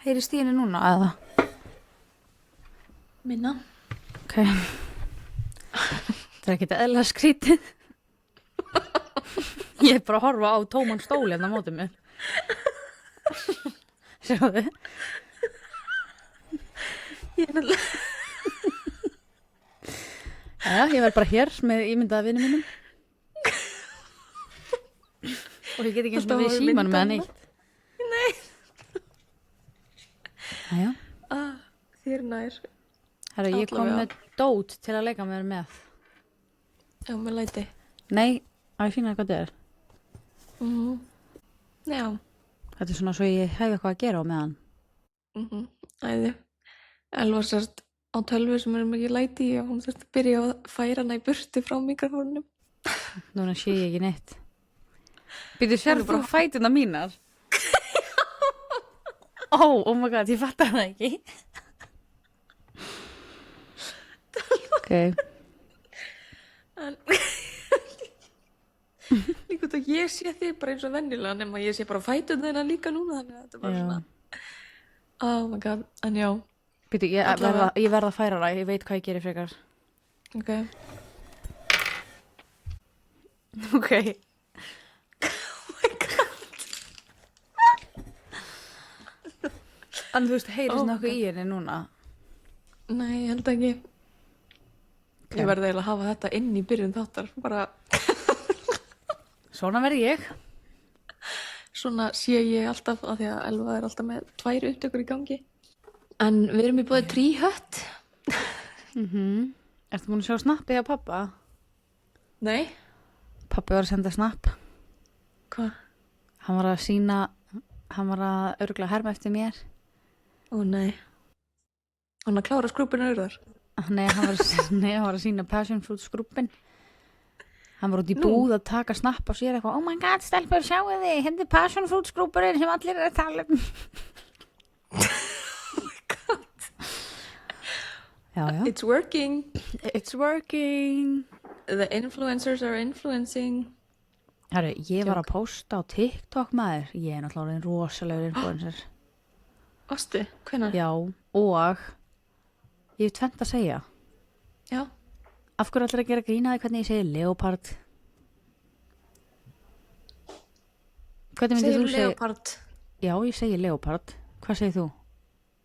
Heyrist í henni núna, eða? Minna. Ok. Það ekkert eðlilega skrítið. Ég bara að horfa á tóman stól hérna á móti mér. Sjáðu. Ég nefnilega... Jæja, ég verð bara hér með ímyndaða vinum mínum. Og ég get ekki eins og við í símanum með hann eitt. Nei. Jæja. Þér nær. Herra, ég kom með dót til að leika mér með. Já, með læti. Nei, að ég sína hvað þetta er. Já. Þetta er svona svo ég hef eitthvað að gera á meðan. Æði. Elva sérst á tölvu sem er mikið læti og hún þurfti að byrja að færa hana í burti frá mikrofónunum. Núna sé ég ekki neitt. Býtu, sér þú fætuna mínar? Oh my god, ég fattar það ekki. Ok. En líka út að ég sé þig bara eins og venjulega nema ég sé bara fætuna þennan líka núna þannig að þetta er bara svona oh my god, en já. Býtu, ég verð að færa það, ég veit hvað ég gerir frekar. Ok. Ok. En þú veist, heyrist nokkuð í henni núna? Nei, ég held ekki. Okay. Ég verði eiginlega að hafa þetta inn í byrjun þáttar. Bara... Svona verði ég. Svona sé ég alltaf að því að Elva er alltaf með 2 upptökur í gangi. En við erum í bóði Tríhött. Ertu búin að sjá snappið á pappa? Nei. Pappi var að senda snapp. Hvað? Hann var að örgla herma eftir mér. Ó nei. Hann að klára skrúpinu urðar. Nei, hann var að sína passion fruit skrúpin. Hann var út í búð að taka snapp á sér eitthvað. Oh my god, stelpur, sjáu þið, hindi passion fruit skrúpurinn sem allir er að tala um. Oh my god. Já. It's working. It's working. The influencers are influencing. Herru, ég var að posta á TikTok maður. Ég er náttúrulega rosalegur influencer. Vastu, hvenær? Já, og ég hef tvennt að segja. Já. Af hverju allir að gera grínaði hvernig ég segi leopard? Hvernig myndir þú segja? Segir leopard. Já, ég segi leopard. Hvað segir þú?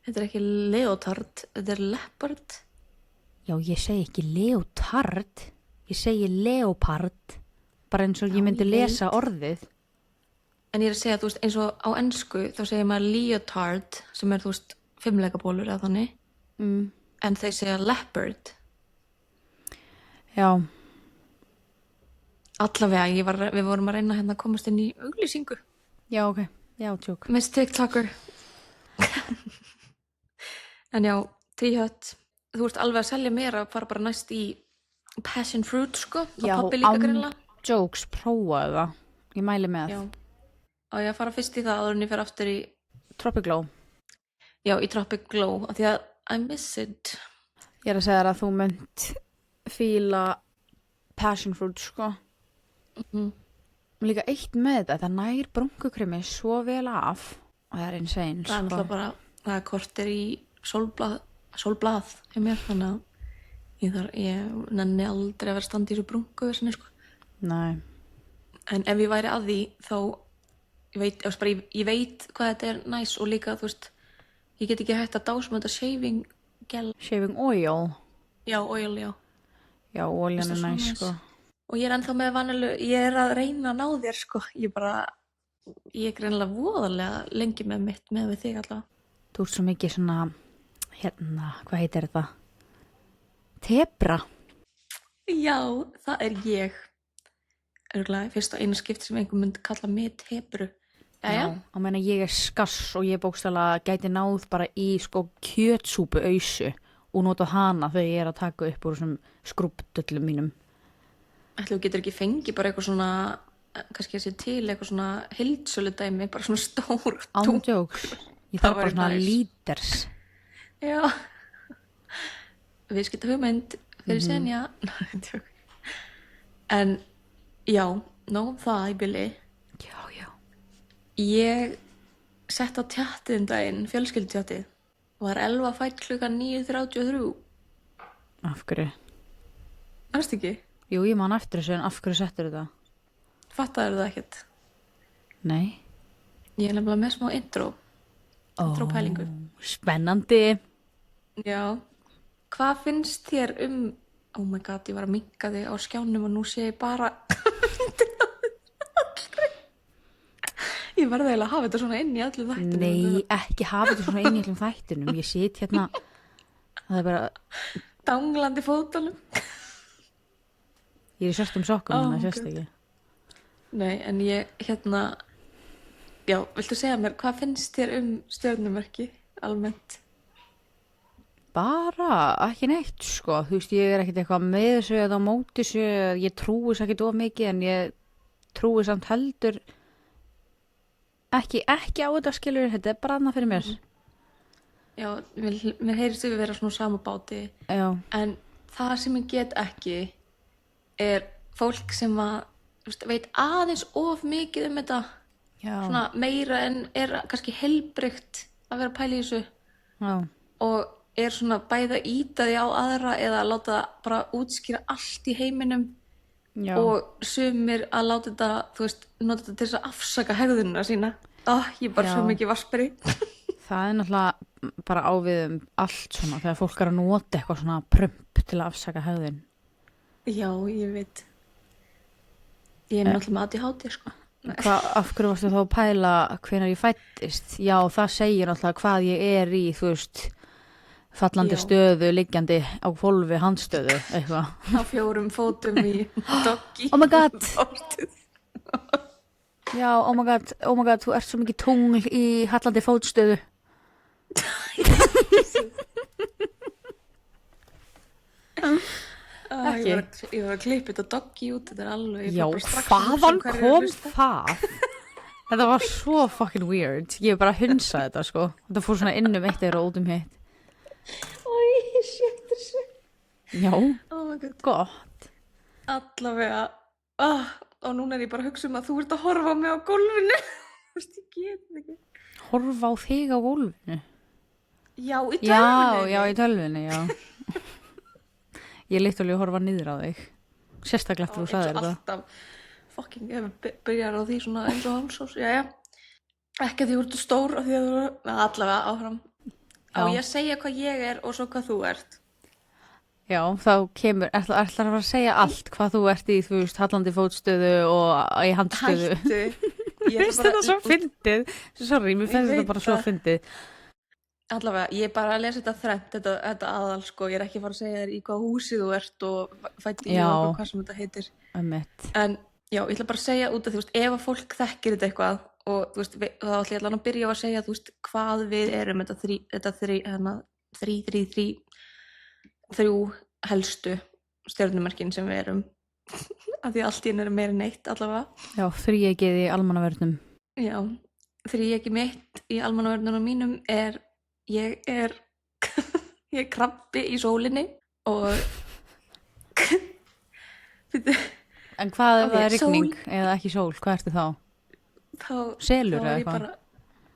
Þetta er ekki leotard, þetta er leopard. Já, ég segi ekki leotard. Ég segi leopard. Bara eins og ég myndi lesa orðið. En ég er að segja, þú veist, eins og á ensku þá segir maður leotard sem er, þú veist, 5 leikabólur eða þannig. En þeir segja leopard. Já. Allavega, við vorum að reyna hérna að komast inn í auglýsingu. Já, ok. Já, tjók. Miss TikToker. En já, Tríhött. Þú ert alveg að selja mér að fara bara næst í passion fruit, sko. Já, pappi líka greinlega. Jokes, prófaðu það. Ég mæli með. Já. Á ég að fara fyrst í það áður en ég fer aftur í... Tropic Glow. Já, í Tropic Glow, af því að I miss it. Ég er að segja þér að þú mynd fíla passion fruit, sko. Líka eitt með þetta, það nær brúnkukremi svo vel af og það er insane, Það er náttúrulega bara, það er korter í sólblað hjá mér, þannig að ég nenni aldrei að vera standi í þessu brúnku, sko. Nei. En ef ég væri að því, þá ég veit hvað þetta er næs og líka, þú veist, ég get ekki hægt að dásma þetta shaving gel. Shaving oil. Já, oil, já. Já, oljan er næs, sko. Og ég er ennþá með vanilu, ég er að reyna að ná þér, sko. Ég er greinilega voðalega lengi með mitt með við þig allavega. Þú ert svo mikið svona, hérna, hvað heitir þetta? Tebra. Já, það er ég. Örgulega, fyrst og einu skipt sem einhver myndi kalla mig tebru. Já, og meina ég er skass og ég bókstaflega gæti náð bara í sko kjötsúpu ausu og notað hana þegar ég er að taka upp úr þessum skrúpdöllum mínum. Ætli þú getur ekki fengið bara eitthvað svona, kannski þessi til eitthvað svona heildsölu dæmi, bara svona stór. Ándjóks. Ég þarf bara svona líters. Já. Við skilta hugmynd fyrir senja. En já, það í bili. Já. Ég sett á tjattið daginn, fjölskyldutjattið. Var Elva fædd klukkan 9:33. Af hverju? Manstu ekki? Jú, ég man eftir þessu en af hverju settur þetta? Fattaðu það ekkert? Nei. Ég er nefnilega með smá intro pælingu. Spennandi. Já. Hvað finnst þér oh my god, ég var að minnka þig á skjánum og nú sé ég bara ég verði eiginlega að hafa þetta svona inn í öllum þættinum. Nei, ekki hafa þetta svona inn í öllum þættinum. Ég sit hérna, það er bara, Danglandi fótunum. ég er í svörtum sokkum, Oh þannig my að sérst ekki. Nei, en ég já, viltu segja mér, hvað finnst þér stjörnumerki almennt? Bara, ekki neitt, sko. Þú veist, ég er ekkert eitthvað með þessu eða á móti þessu. Ég trúi þess ekkert of mikið en ég trúi samt heldur ekki á þetta skilur. Þetta er bara annað fyrir mér. Já, mér heyrist við vera svona á sama báti. Já, En það sem ég get ekki er fólk sem að, þú veist, veit aðeins of mikið þetta. já, Svona meira en er kannski heilbrigt að vera að pæla í þessu. já, Og er svona bæði að ýta því á aðra eða að láta það bara útskýra allt í heiminum. já. Og sumir að láta þetta, þú veist, nota þetta til þess að afsaka hegðunina sína. Ég er bara Já. svo mikið vasperi. Það er náttúrulega bara ávið allt svona þegar fólk er að nota eitthvað svona prump til að afsaka hegðun. Já, ég veit. Ég er náttúrulega með ADHD, sko. Af hverju varstu þá að pæla hvenær ég fættist? Já, það segir náttúrulega hvað ég er í, þú veist, fallandi Já. stöðu, liggjandi á hvolfi, handstöðu, eitthvað. Á 4 fótum í doggy. Oh my god. Fótið. Já, oh my god, þú ert svo mikið tungl í hallandi fótstöðu. Ég var að klippa þetta doggy út, þetta er alveg... ég Já, fór bara strax að hugsa hvaðan hverju er að kom hlusta. það? Þetta var svo fucking weird. Ég hef bara hunsað þetta, sko. Þetta fór svona innum eitt eða út hitt. Ói, shit, þessu. Já, Oh my god. gott. Allavega. Og núna er ég bara að hugsa að þú ert að horfa á mig á gólfinu. Þú veist, ég get þetta ekki. Horfa á þig á gólfinu. Já, í Já, tölvunni. já, í tölvunni, já. Ég líkt alveg að horfa niður á þig. Sérstaklega eftir þú sagðir þetta. Alltaf fucking, ég byrjar á því svona eins og hálsós. Jæja. Ekki að því þú ert stór, af því að þú eru allavega áfram. Á Já. ég að segja hvað ég er og svo hvað þú ert. Já, þá kemur, ætlar að fara að segja allt hvað þú ert í, þú veist, hallandi fótstöðu og í handstöðu. Hættu. Mér finnst þetta svo fyndið. Sorry, mér finnst Ég þetta veit bara svo það. fyndið. Allavega, ég er bara að lesa þetta þrennt, þetta aðal, sko. Ég er ekki að fara að segja þér í hvað húsi þú ert og fætt í Já. og hvað sem þetta heitir. Ömmett. En já, ég ætla bara að segja út að þú veist, ef að fólk þekkir þetta eitthvað og þú veist, þá ætla ég allan að byrja á að segja, þú veist, hvað við erum þrjú helstu stjörnumerkin sem við erum. Af því að allt í einu er meira en eitt allavega. Já, þríegið í almannavörnum. Já, þríegið mitt í almannavörnunum mínum er, ég er krabbi í sólinni og En hvað ef Ok, það er rigning sól. eða ekki sól, hvað ertu þá? þá Selur þá eða er ég eitthvað? bara,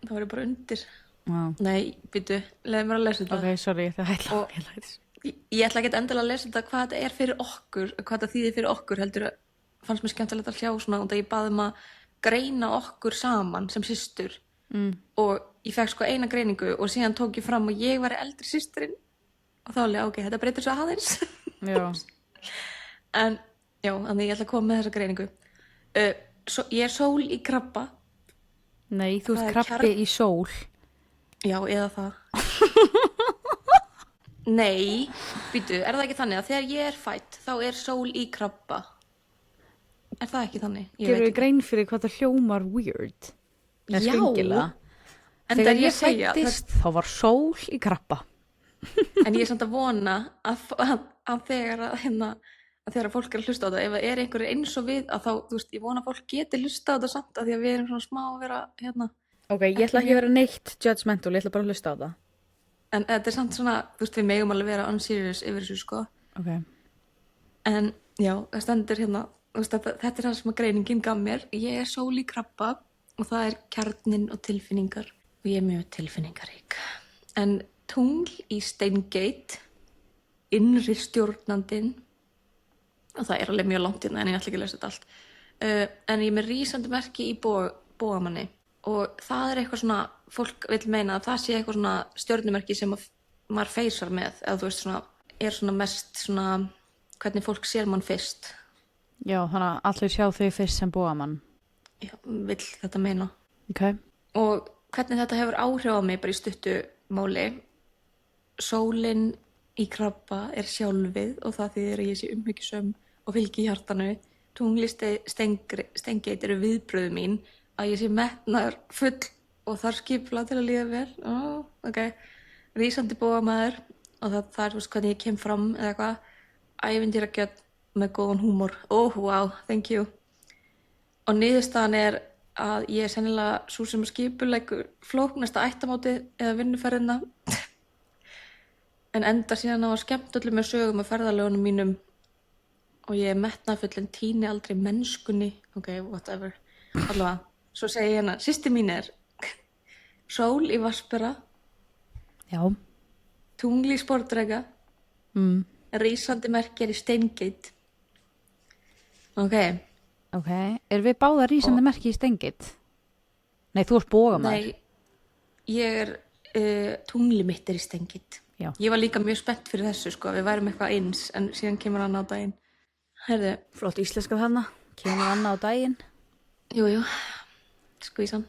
þá er ég bara undir. Já. Nei, býtu, leiði mér að lesa þetta. Ok, sorry, það ætla Og- að læra. Ég ætla ekki endilega að lesa þetta hvað þetta er fyrir okkur, hvað þetta þýðir fyrir okkur, heldur að fannst mér skemmtilegt að hljá svona og það ég baði að greina okkur saman sem systur og ég fekk sko eina greiningu og síðan tók ég fram og ég var eldri systurinn og þá alveg, ok, þetta breytir svo aðeins. Já. En já, þannig ég ætla að koma með þessa greiningu. Ég er sól í krabba. Nei, þú Það ert er krabbi í sól. Já, eða það. Nei, býtu, er það ekki þannig að þegar ég er fædd þá er sól í krabba? Er það ekki þannig? Ég Gerðu veit við grein fyrir hvað það hljómar weird? Já. En Þegar það ég segja, fættist, þá var sól í krabba. en ég er samt að vona að þegar fólk er að hlusta á þetta, ef það er einhverju eins og við, að þá, þú veist, ég vona að fólk geti hlusta á þetta samt, að því að við erum svona smá að vera, Ok, ég ætla ekki að vera neitt judgmental, ég ætla bara að hlusta á það. en þetta er samt svona, þú veist, við megum alveg vera unserious yfir þessu, sko. Ok. En já, það stendur hérna, þú veist, þetta er það sem að greiningin gaf mér. Ég er sól í krabba og það er kjarninn og tilfinningar. og ég er mjög tilfinningarík. En tungl í Steingate, innri stjórnandinn, og það er alveg mjög langt hérna en ég ætla ekki að lesa þetta allt, en ég er með rísandi merki í bógamanni og það er eitthvað svona, fólk vil meina að það sé eitthvað svona stjörnumerki sem maður feysar með, eða þú veist svona, er svona mest svona, hvernig fólk sér mann fyrst. Já, þannig að allir sjá þau fyrst sem bógamann. Já, vill þetta meina. Ok. Og hvernig þetta hefur áhrif á mig bara í stuttu máli. Sólin í krabba er sjálfið og það þýðir að ég sé umhyggjusöm og fylgi hjartanu. Tungl í Steingate eru viðbröðu mín að ég sé metnaður full og þar skipla til að líða vel. Ok. Rísandi bógamaður og það er hvernig ég kem fram eða eitthvað. Ævintýragjörn með góðan húmor. Wow, thank you. Og niðurstaðan er að ég er sennilega sú sem skipuleggur flóknasta ættamótið eða vinnuferðina en endar síðan á að skemmt öllum með sögum af ferðalögunum mínum og ég er metnaðfull en tíni aldrei mennskunni. Ok, whatever. Allavega, svo segi ég hérna, systir mín er sól í Vatnsbera, Já. tungl í Sportdrega, rísandi merki er í Steingate. Ok. Ok. Erum við báða rísandi merki í Steingate? Nei, þú ert bógamaður. Nei, ég er tungli mitt er í Steingate. Já. Ég var líka mjög spennt fyrir þessu sko, við værum eitthvað eins en síðan kemur hann á daginn. Herðu, Flott íslenska þarna. Kemur annað á daginn. jú, skvísan.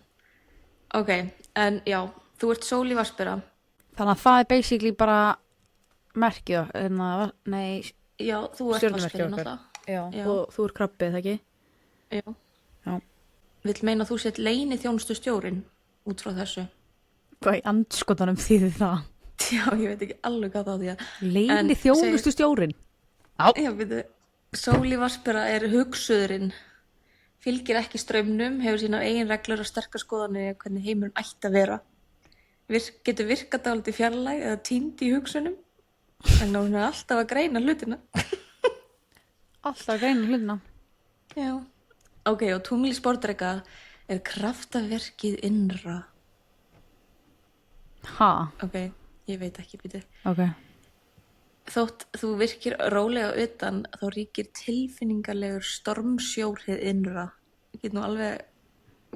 Ok, en já, þú ert sól í Vatnsbera. Þannig að það er basically bara merkið, nei, Já, þú ert stjörnumerkið Vatnsbera okkar. náttúrulega. Já. Já. Og þú ert krabbið, það ekki? Já. Já. Vill meina að þú sett leyni þjónustu stjórin út frá þessu. Hvað í andskotanum þýðir það? Já, ég veit ekki alveg hvað það á því að. Leini En þjónustu stjórin? Já, veitu, sól í Vatnsbera er hugsuðurinn. Fylgir ekki straumnum, hefur sínar eigin reglur og sterkar skoðanir hvernig heimurinn ætti að vera. Getur virkað dálítið fjarlæg eða týnd í hugsunum. En hún er alltaf að greina hlutina. Alltaf greinu hlutina. Já. Ok, og tungl í Sportdrega er kraftaverkið innra. Ha? Ok, ég veit ekki, býtu. Ok. Þótt þú virkir rólega utan, þá ríkir tilfinningalegur stormsjórið innra. Ég get nú alveg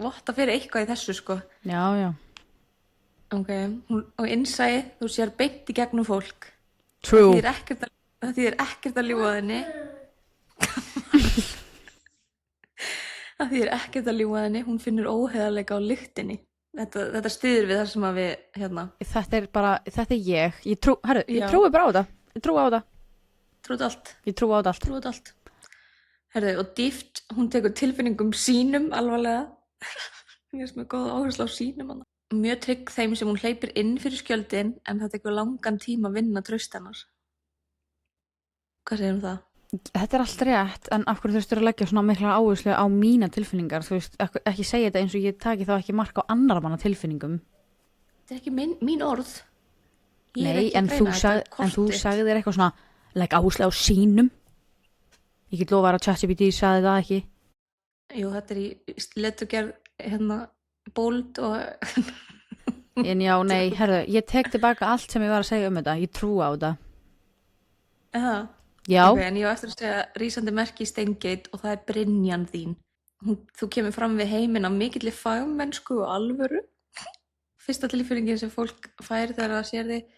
votta fyrir eitthvað í þessu, sko. Já, já. Ok, og innsæði, þú sér beint í gegnum fólk. True. Það þýðir ekkert að ljúga þenni. Það þýðir ekkert að ljúga þenni. Hún finnur óheðarleika á lyktinni. Þetta styður við það sem að við, hérna. Þetta er ég. Ég Já. trúi bara á þetta. Ég trúi á þetta. Trúið allt. Ég trúi á þetta allt. Trúið allt. Herðu, og dýft, hún tekur tilfinningum sínum alvarlega. Ég er sem er góð áherslu á sínum hana. Mjög trygg þeim sem hún hleypir inn fyrir skjöldin en það tekur langan tíma að vinna traust hennar. Hvað segir það? Þetta er allt rétt, en af hverju þurftur að leggja svona mikla áherslu á mína tilfinningar? Þú veist, ekki segja þetta eins og ég taki þá ekki mark á annar manna tilfinningum. Þetta er ekki mín orð. Ég er Nei, ekki að en greina þetta, þú kortið. sagðir eitthvað svona, legg áherslu á sínum. Ég get lofa að ChatGPT sagði það ekki. Jú, þetta er í leturgerð, hérna, bold og... En já, nei, herðu, ég tek tilbaka allt sem ég var að segja þetta. Ég trúi á þetta. Eða? Já. Ok, en ég á eftir að segja rísandi merki í Steingate og það er brynjan þín. Þú kemur fram við heiminn af mikilli fagmennsku og alvöru. Fyrsta tilfinningin sem fólk fær þegar það sér þig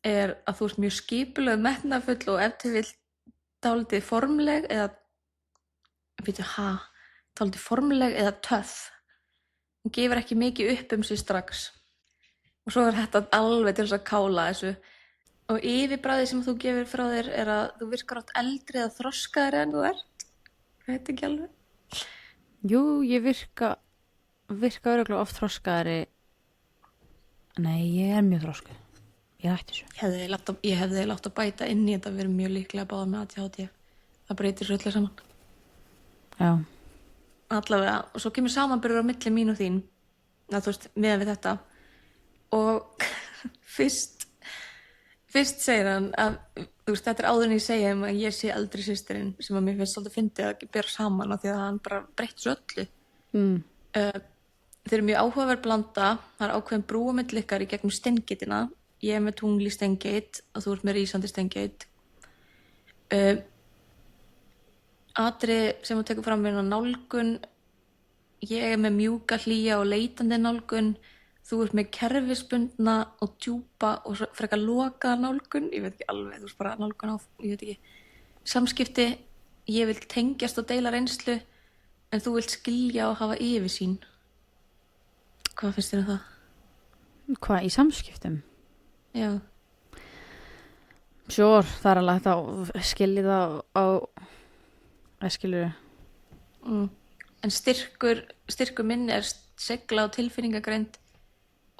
er að þú ert mjög skipuleg, metnaðarfull og ef til vill dálítið formleg eða dálítið formleg eða töff. Hún gefur ekki mikið upp sig strax. Og svo er þetta alveg til þess að kála þessu. Og yfirbræðið sem þú gefur frá þér er að þú virkar átt eldri eða þroskaðri en þú ert. Veit ekki alveg. Jú, ég virka örugglega oft þroskaðri. Nei, ég er mjög þroskuð. Ég ætti þessu. Ég hefði látt að bæta inn í þetta að vera mjög líklega báða með ADHD. Það breytir svo öllu saman. Já. Allavega, og svo kemur samanburður á milli mín og þín. Þú veist, meðan við þetta. Og fyrst segir hann að, þú veist, þetta er áður en ég segja að ég sé eldri systirinn sem að mér finnst svolítið fyndið að bera saman af því að hann bara breytti svo öllu. þeir eru mjög áhugaverð blanda, það er ákveðin brúamilli ykkar í gegnum steingeitina, ég er með tungl í steingeit og þú ert með rísandi steingeit. Atriði sem þú tekur fram með nálgun, ég er með mjúka, hlýja og leitandi nálgun, þú ert með kerfisbundna og djúpa og frekar lokaða nálgun, ég veit ekki alveg, þú ert bara nálgun á, ég veit ekki, samskipti, ég vil tengjast og deila reynslu, en þú vilt skilja og hafa yfirsýn. Hvað finnst þér um það? Hvað, í samskiptum? Já. Sure, það er alveg þetta skiljið á skilur. En styrkur minn er segla og tilfinningagreind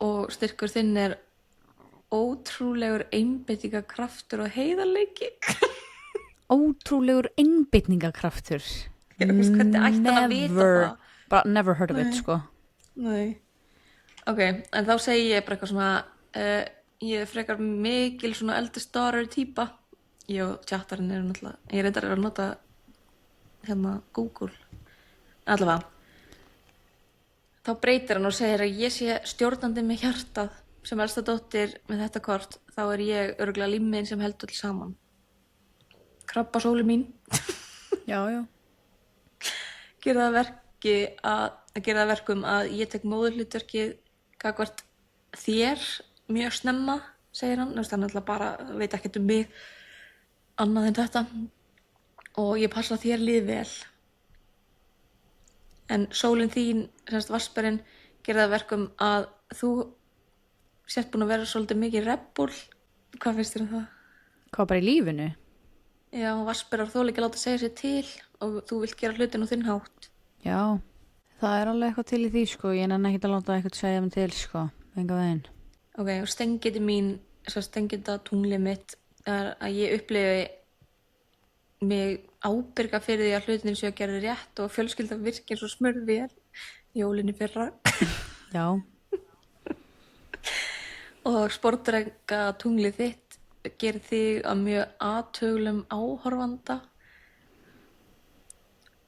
og styrkur þinn er ótrúlegur einbeitingarkraftur og heiðarleiki. Ótrúlegur einbeitingarkraftur. Ég veist hvernig ætti hann að vita það. Bara never heard of it, sko. Nei. Ok, en þá segi ég bara eitthvað svona, ég er frekar mikil svona eldest daughter típa. Ég og tjattarinn eru náttúrulega, ég reyndar að nota hérna Google. Allavega. Þá breytir hann og segir að ég sé stjórnandi með hjartað sem elsta dóttir með þetta kort, þá er ég örugglega limmiðin sem heldur alls saman. Krabba sóli mín. Já. Gera það verkum að ég tek móðurhlutverkið gagnvart þér mjög snemma, segir hann. Þannig að hann bara veit ekkert um mig annað en þetta. Og ég passa þér líð vel. En sólin þín, semst vassberinn, gera það verkum að þú sért búin að vera svolítið mikið rebbúl. Hvað finnst þér um það? Hvað, bara í lífinu? Já, vassberar þola ekki að láta segja sér til og þú vilt gera hlutin á þinn hátt. Já, það er alveg eitthvað til í því, sko. Ég nenni ekkert að láta eitthvað segja mig til, sko. Enga veginn. Ok, og stengiti mín, stengita tunglið mitt, er að ég upplifi mig ábyrga fyrir því að hlutinir séu að gera rétt og fjölskyldan virkir svo smurð vel jólinni fyrra. Já. Og sportdrenga tunglið þitt gerir þig að mjög athugulum áhorfanda.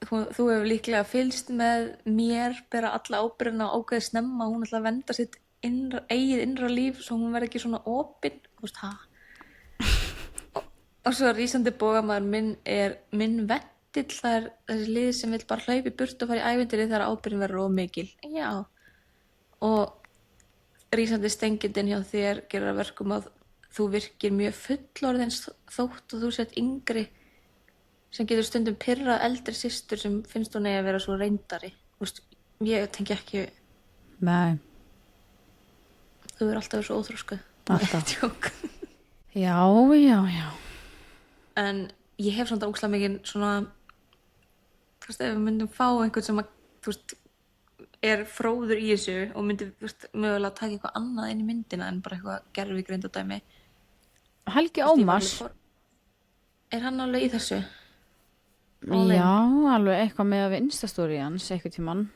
Þú hefur líklega fylgst með mér bera alla ábyrgðina á ákveðið snemma, hún ætla að venda sitt eigið innra líf svo hún verði ekki svona opin. Þú veist, og svo rísandi bogamaður minn er minn vendill, það er þessi lið sem vill bara hlaupa í burt og fara í ævintýri þegar ábyrgðin verður of mikil. Já. Og rísandi stengindin hjá þér gerir að verkum að þú virkir mjög fullorðins þótt og þú sért yngri, sem getur stundum pirrað eldri systur sem finnst hún eigi að vera svo reyndari. Þú veist, ég tengi ekki. Nei. Þú er alltaf svo óþroskuð. Alltaf. Tjók. Já. En ég hef samt ógeðslega mikið svona, þú veist, ef við myndum fá einhvern sem að, þú veist, er fróður í þessu og myndi, þú veist, mögulega taka eitthvað annað inn í myndina en bara eitthvað gervigreindadæmi. Helgi Ómars. Er hann alveg í þessu? Já, alveg eitthvað með að við Instastory hans, eitthvað tímann.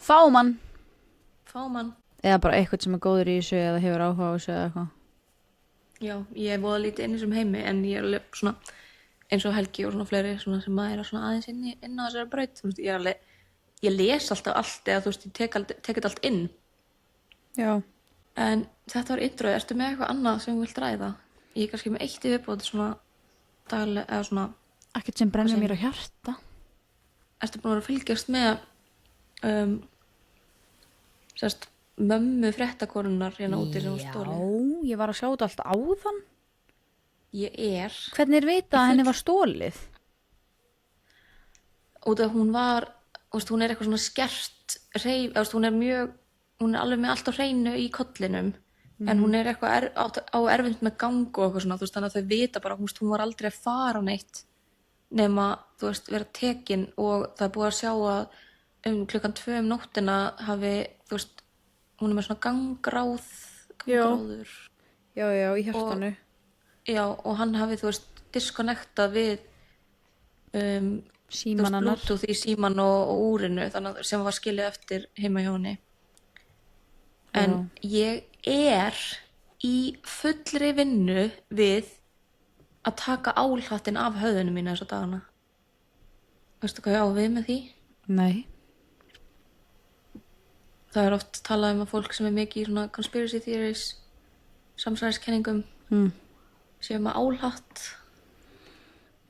Fámann. Eða bara eitthvað sem er góður í þessu eða hefur áhuga á þessu eða eitthvað. Já, ég hef voða lítið inn í þessum heimi en ég er alveg svona, eins og Helgi og svona fleiri svona sem maður er svona aðeins inn á þessari braut. Þú veist, ég les alltaf allt eða þú veist, ég tek þetta allt inn. Já. En þetta var introið, ertu með eitthvað annað sem þú vilt ræða? Ég er kannski með eitt í viðbót svona daglega eða svona. Ekkert sem brennir mér á hjarta. Ertu búin að vera að fylgjast með sérst mömmu fréttakonunnar hérna úti sem var stolið? Já, ég var að sjá þetta allt áðan. Ég er. Hvernig er vitað að henni var stolið? Út af hún var, hún er eitthvað svona skert hún er alveg með allt á hreinu í kollinum en hún er eitthvað á erfitt með gang og eitthvað svona, þú veist, þannig að þau vita bara, hún var aldrei að fara neitt nema, þú veist, vera tekin og það er búið að sjá að klukkan 2 nóttina hafi, þú veist, hún er með svona gangráður. Já, í hjartanu. Og hann hafi, þú veist, disconnectað við síman hennar. Bluetooth í síman og úrinu, þannig sem var skilið eftir heima hjá henni. En ég er í fullri vinnu við að taka álhattinn af höfðinu mínu þessa dagana. Veistu hvað ég á við með því? Nei. það er oft talað að fólk sem mikið í svona conspiracy theories, samsæriskenningum, séu með álhatt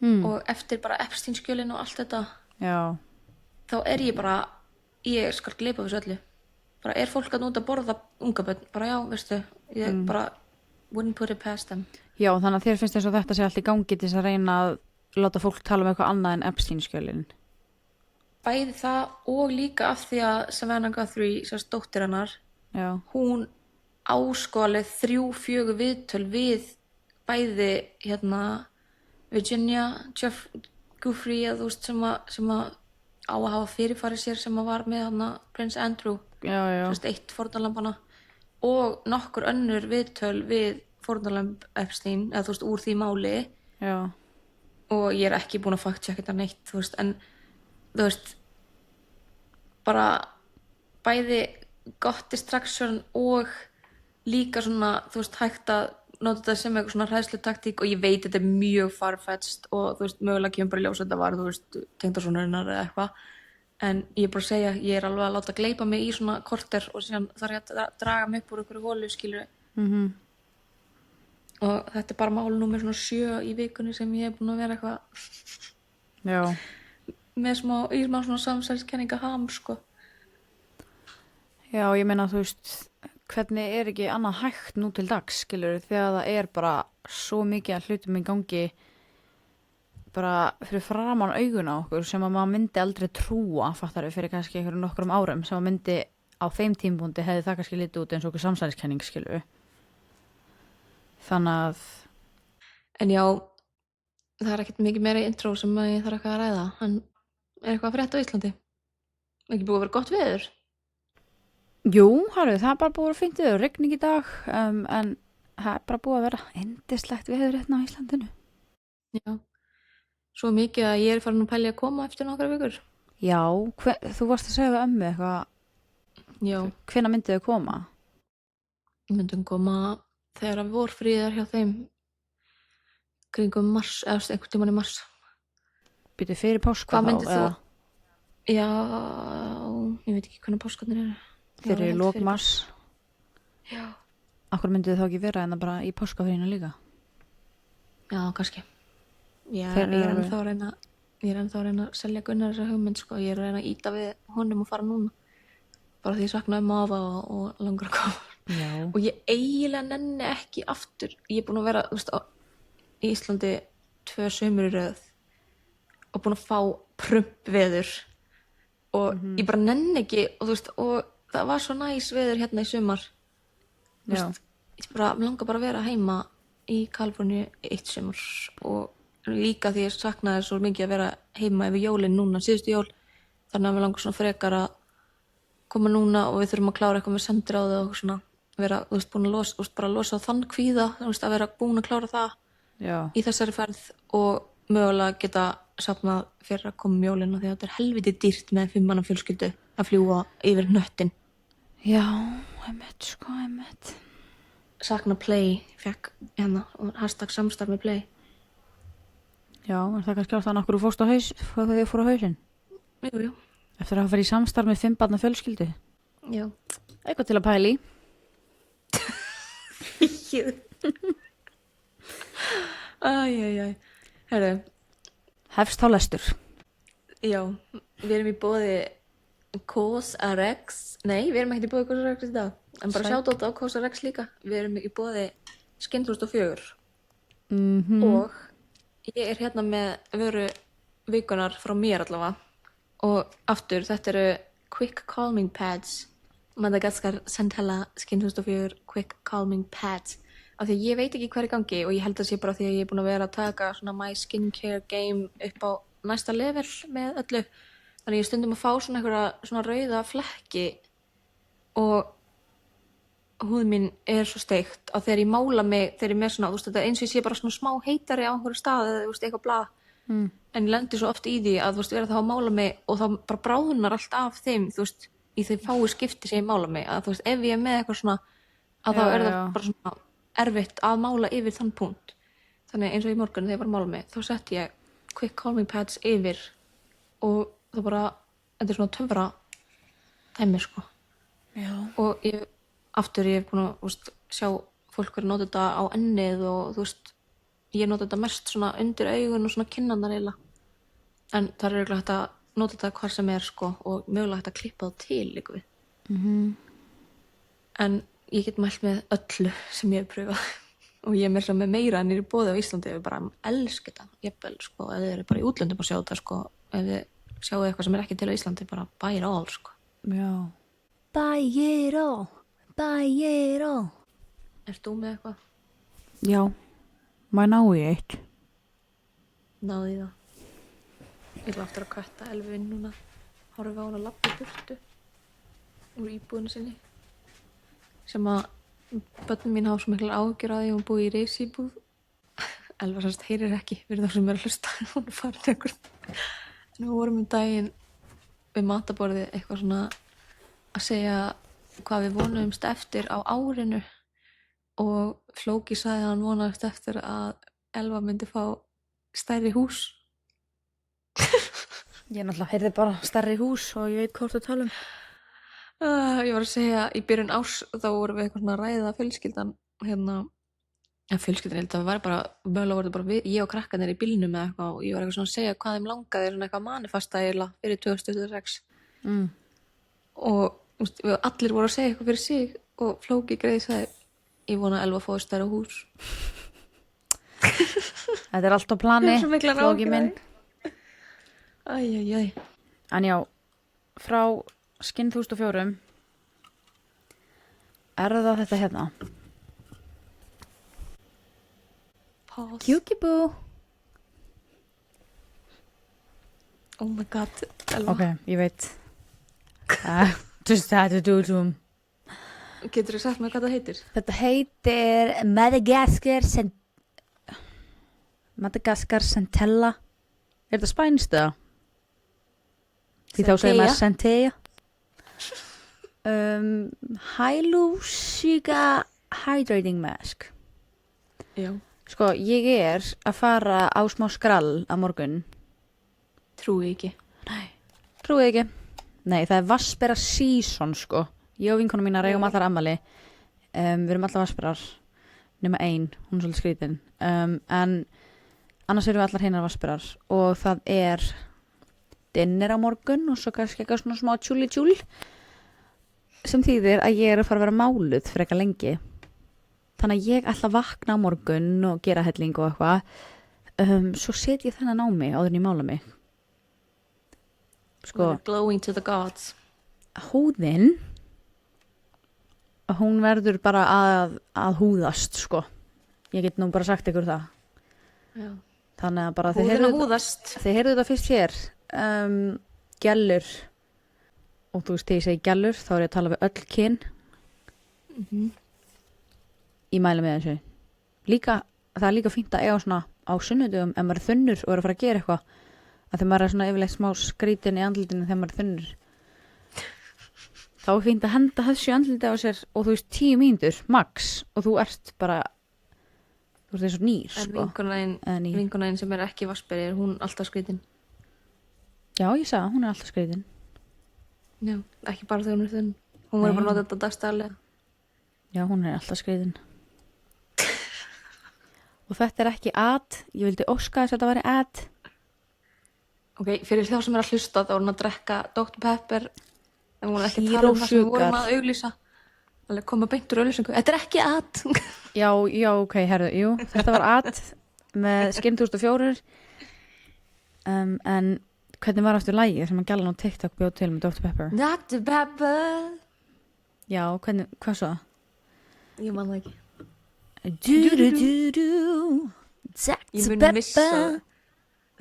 og eftir bara Epstein-skjölin og allt þetta, Já. þá ég skal gleypa þessu öllu. Bara er fólk að núta að borða unga börn, bara já, veistu, ég bara wouldn't put it past them. Já, þannig að þér finnst þess að þetta sé allt í gangi til þess að reyna að láta fólk tala um eitthvað annað en Epstein-skjölin. Bæði það og líka af því að Savannah Guthrie, sérst dóttir hennar, Já. hún áskvalið 3-4 viðtöl við bæði Virginia, Jeff Guthrie, þú veist, sem að á að hafa fyrirfarið sér sem að var með Prince Andrew, Já. sérst eitt fórnarlambana, og nokkur önnur viðtöl við fórnarlamb Epstein, eða þú veist, úr því máli. Já. Og ég er ekki búin að fact-checka þetta neitt, þú veist, en þú veist, bara bæði gott distraction og líka svona, þú veist, hægt að nota þetta sem eitthvað svona hræðslutaktík, og ég veit þetta er mjög farfetched og þú veist, mögulega kemur bara í ljós að þetta var, þú veist, tengdasonarinnar eða eitthvað, en ég er bara að segja, ég er alveg að láta gleypa mig í svona korter og síðan þarf ég að draga mig upp úr einhverju holu, skilur. Og þetta er bara mál númer svona 7 í vikunni sem ég er búin að vera eitthvað Já. með smá svona samsæriskenninga sko. Já, ég meina, þú veist, hvernig er ekki annað hægt nú til dags, skilur, þegar það er bara svo mikið að hlutum í gangi bara fyrir framan augun á okkur sem að maður myndi aldrei trúa, fattar við, fyrir kannski einhverjum nokkrum árum, sem að myndi á þeim tímpúndi hefði það kannski litið út eins og okkur samsæriskenning, skilur. Þannig að En já, það er ekkert mikið meira í intro sem ég þarf eitthvað að ræða. En er eitthvað að frétta á Íslandi? Ekki búið að vera gott veður? Jú, það er bara búið að fínt veður, rigning í dag, en það er bara búið að vera yndislegt veður hérna á Íslandinu. Já, svo mikið að ég er farin að pæli að koma eftir nokkra vikur. Já, þú varst að segja við ömmu eitthvað, Já, hvenær myndið þau koma? myndum koma þegar að vorfríðar hjá þeim kringum mars, eða einhvern tímann í mars. Býtu fyrir páska Hvað þá, myndir þú? eða Já, ég veit ekki hvernig páskarnir eru. fyrir lok mars? Já. Akkur myndið þau þá ekki vera en það bara í páskafrínu líka? Já, kannski. Ég Þeir er eru ennþá að reyna að selja Gunnar þessa hugmynd, sko. Ég er að reyna að íta við honum og fara núna. Bara því ég saknaði maða og langar að koma. Já. Og ég eiginlega nenni ekki aftur. Ég er búin að vera, þú veist, í Íslandi 2 sumur í röð og búin að fá prumpveður og ég bara nenni ekki, og þú veist, og það var svo næs veður hérna í sumar. Þú Já. veist, ég bara langar bara að vera heima í Kaliforníu 1 sumar, og líka því ég saknaði svo mikið að vera heima yfir jólin núna, síðustu jól, þannig að mér langar svona frekar að koma núna og við þurfum að klára eitthvað með sendiráði og svona vera, þú veist, búin að losa, þú veist, bara losa þann kvíða, þú veist, að vera búin að klára það Já. í þessari ferð og mögulega geta safnað fyrir að koma um jólin, af því að þetta er helviti dýrt með 5 manna fjölskyldu að fljúga yfir hnöttin. Já, einmitt. Sakna Play, fekk hérna hashtag samstarf með Play. Já, er það kannski ástæðan okkur þú fórst á haus, þegar þið fóru á hausinn? Jú. Eftir að hafa farið í samstarf með 5 barna fjölskyldu? Já. Eitthvað til að pæla í. Æ. Herru, Hefst þá lestur. já, við erum í boði COSRX, nei, við erum ekkert í boði COSRX í dag, en bara Sæll. sjátt á COSRX líka. Við erum í boði Skinn 2004 og ég er hérna með vöru vikunar frá mér allavega, og aftur, þetta eru Quick Calming Pads, Madagascar Centella Skinn 2004 Quick Calming Pads, af því að ég veit ekki hvað er í gangi og ég held að sé bara því að ég er búin að vera að taka svona my skincare game upp á næsta level með öllu, þannig ég er stundum að fá svona einhverja svona rauða flekki og húð mín er svo steikt að þegar ég mála mig, þegar ég er með svona, þú veist, þetta er eins og ég sé bara svona smá heitari á einhverju stað eða, þú veist, eitthvað blað, en ég lendi svo oft í því að, þú veist, vera þá að mála mig og þá bara bráðunar allt af þeim, þú veist, í þeim fáu skipti sem ég mála mig, að þú veist, ef ég er með eitthvað svona, að þá er það bara svona erfitt að mála yfir þann punkt. Þannig eins og í morgun þegar ég var að mála mig, þá setti ég Quick Calming Pads yfir og það bara, þetta er svona töfra dæmi, sko. Já. og aftur ég hef búin að sjá fólk verið að nota þetta á ennið og þú veist, ég nota þetta mest svona undir augun og svona kinnarnar eiginlega, en það er örugglega hægt að nota þetta hvar sem er sko, og mögulega hægt að klippa það til líka við. En ég get mælt með öllu sem ég hef pröfað og ég er mér sem með meira en ég er í boði á Íslandi, ég bara elska þetta, jafnvel sko, ef þið eru bara í útlöndum að sjá þetta sko, ef þið sjáu eitthvað sem er ekki til á Íslandi, bara buy it all sko. Já. Buy it all, buy it all. Ert þú með eitthvað? Já, maður ná í eitt. Náði í það. Ég ætla aftur að kvætta Elvin núna, horfa á hann að labba í burtu úr íbúðinu sinni, sem að börnum mín hafa svo miklar áhyggjur að því hún búi í reisíbúð. Elva sannst heyrir ekki fyrir þá sem er að hlusta, hún er farin einhvern. En við vorum daginn við mataborðið eitthvað svona að segja hvað við vonuðumst eftir á árinu, og Flóki sagði að hann vonaðist eftir að Elva myndi fá stærri hús. Ég náttúrulega heyrði bara stærri hús og ég veit hvort að tala um. Ég var að segja, í byrjun árs þá vorum við eitthvað svona að ræða fjölskyldan fjölskyldan, ég held að það var bara mögulega voru bara við, ég og krakkarnir í bílnum eða eitthvað, og ég var eitthvað svona að segja hvað þeim langaði, svona eitthvað manifesta eiginlega fyrir 2026. Og við allir voru að segja eitthvað fyrir sig, og Flóki Greið sagði, ég vona að Elva fóði stærra hús. Þetta er allt á plani, Svo miklar Flóki minn. Æ. En já, frá Skinn 2004 er það þetta hérna. Pause. Kjúkibú. Oh my god, Elva. Ok, ég veit. Just had to do it to him. Getur þú sagt mér hvað það heitir? Þetta heitir Madagascar Centella. Er þetta spænst eða? Því þá segir maður Centella. Hylusiga Hydrating Mask. Já. Sko, ég er að fara á smá skrall á morgun. Trúi ekki. Trúið ekki. Nei, það er vassbera season, sko. Ég og vinkonum mínar eigum allar afmæli. Við erum allar vassberar. Nema ein, hún er svolítið skrítin. En annars erum við allar hinnar vassberar. Og það er dinner á morgun og svo kannski eitthvað svona smá tjúli. Sem þýðir að ég er að fara að vera máluð fyrir eitthvað lengi. Þannig að ég ætla að vakna á morgun og gera helling og eitthvað. Svo set ég þennan á mig áður en ég mála mig. Sko, glowing to the gods. húðin, hún verður bara að húðast, sko. Ég get nú bara sagt ykkur það. Já. Þannig að bara Húðin að húðast. þið heyrðu þetta fyrst hér. Gellur, og þú veist, þegar ég segi gellur, þá er ég að tala við öll kyn. Ég mæli með þessu. Líka, það er líka fínt að eiga svona á sunnudögum ef maður er þunnur og er að fara að gera eitthvað. Að þegar maður er svona yfirleitt smá skrítin í andlitinu þegar maður er þunnur. Þá er fínt að henda þessu í andliti á sér og þú veist 10 mínútur, max, og þú ert bara, þú ert eins og nýr, sko. En vinkonæðin sem er ekki vassberi, er hún alltaf skrítin? Já, ég sagði, hún er alltaf skrítin. Já, ekki bara þegar hún er þunn. Hún var bara að nota þetta dagstæðlega. Já, hún er alltaf skrítin. Og þetta er ekki ad, ég vildi óska þess að þetta væri ad. Ok, fyrir þá sem er að hlusta þá er hún að drekka Dr. Pepper, en hún er ekki að Zero tala um það sem við sugar. vorum að auglýsa. Alveg koma beint úr auglýsingu. Þetta er ekki ad. Já, ok, herðu, jú, þetta var ad með Skinn 2004. En hvernig var aftur lagið sem að Gjallan á TikTok bjóð til með Dr. Pepper? Dr. Pepper. Já, hvað svo það? Ég man það ekki. Du-du-du-du, Ég Dr. mun missa Pepper.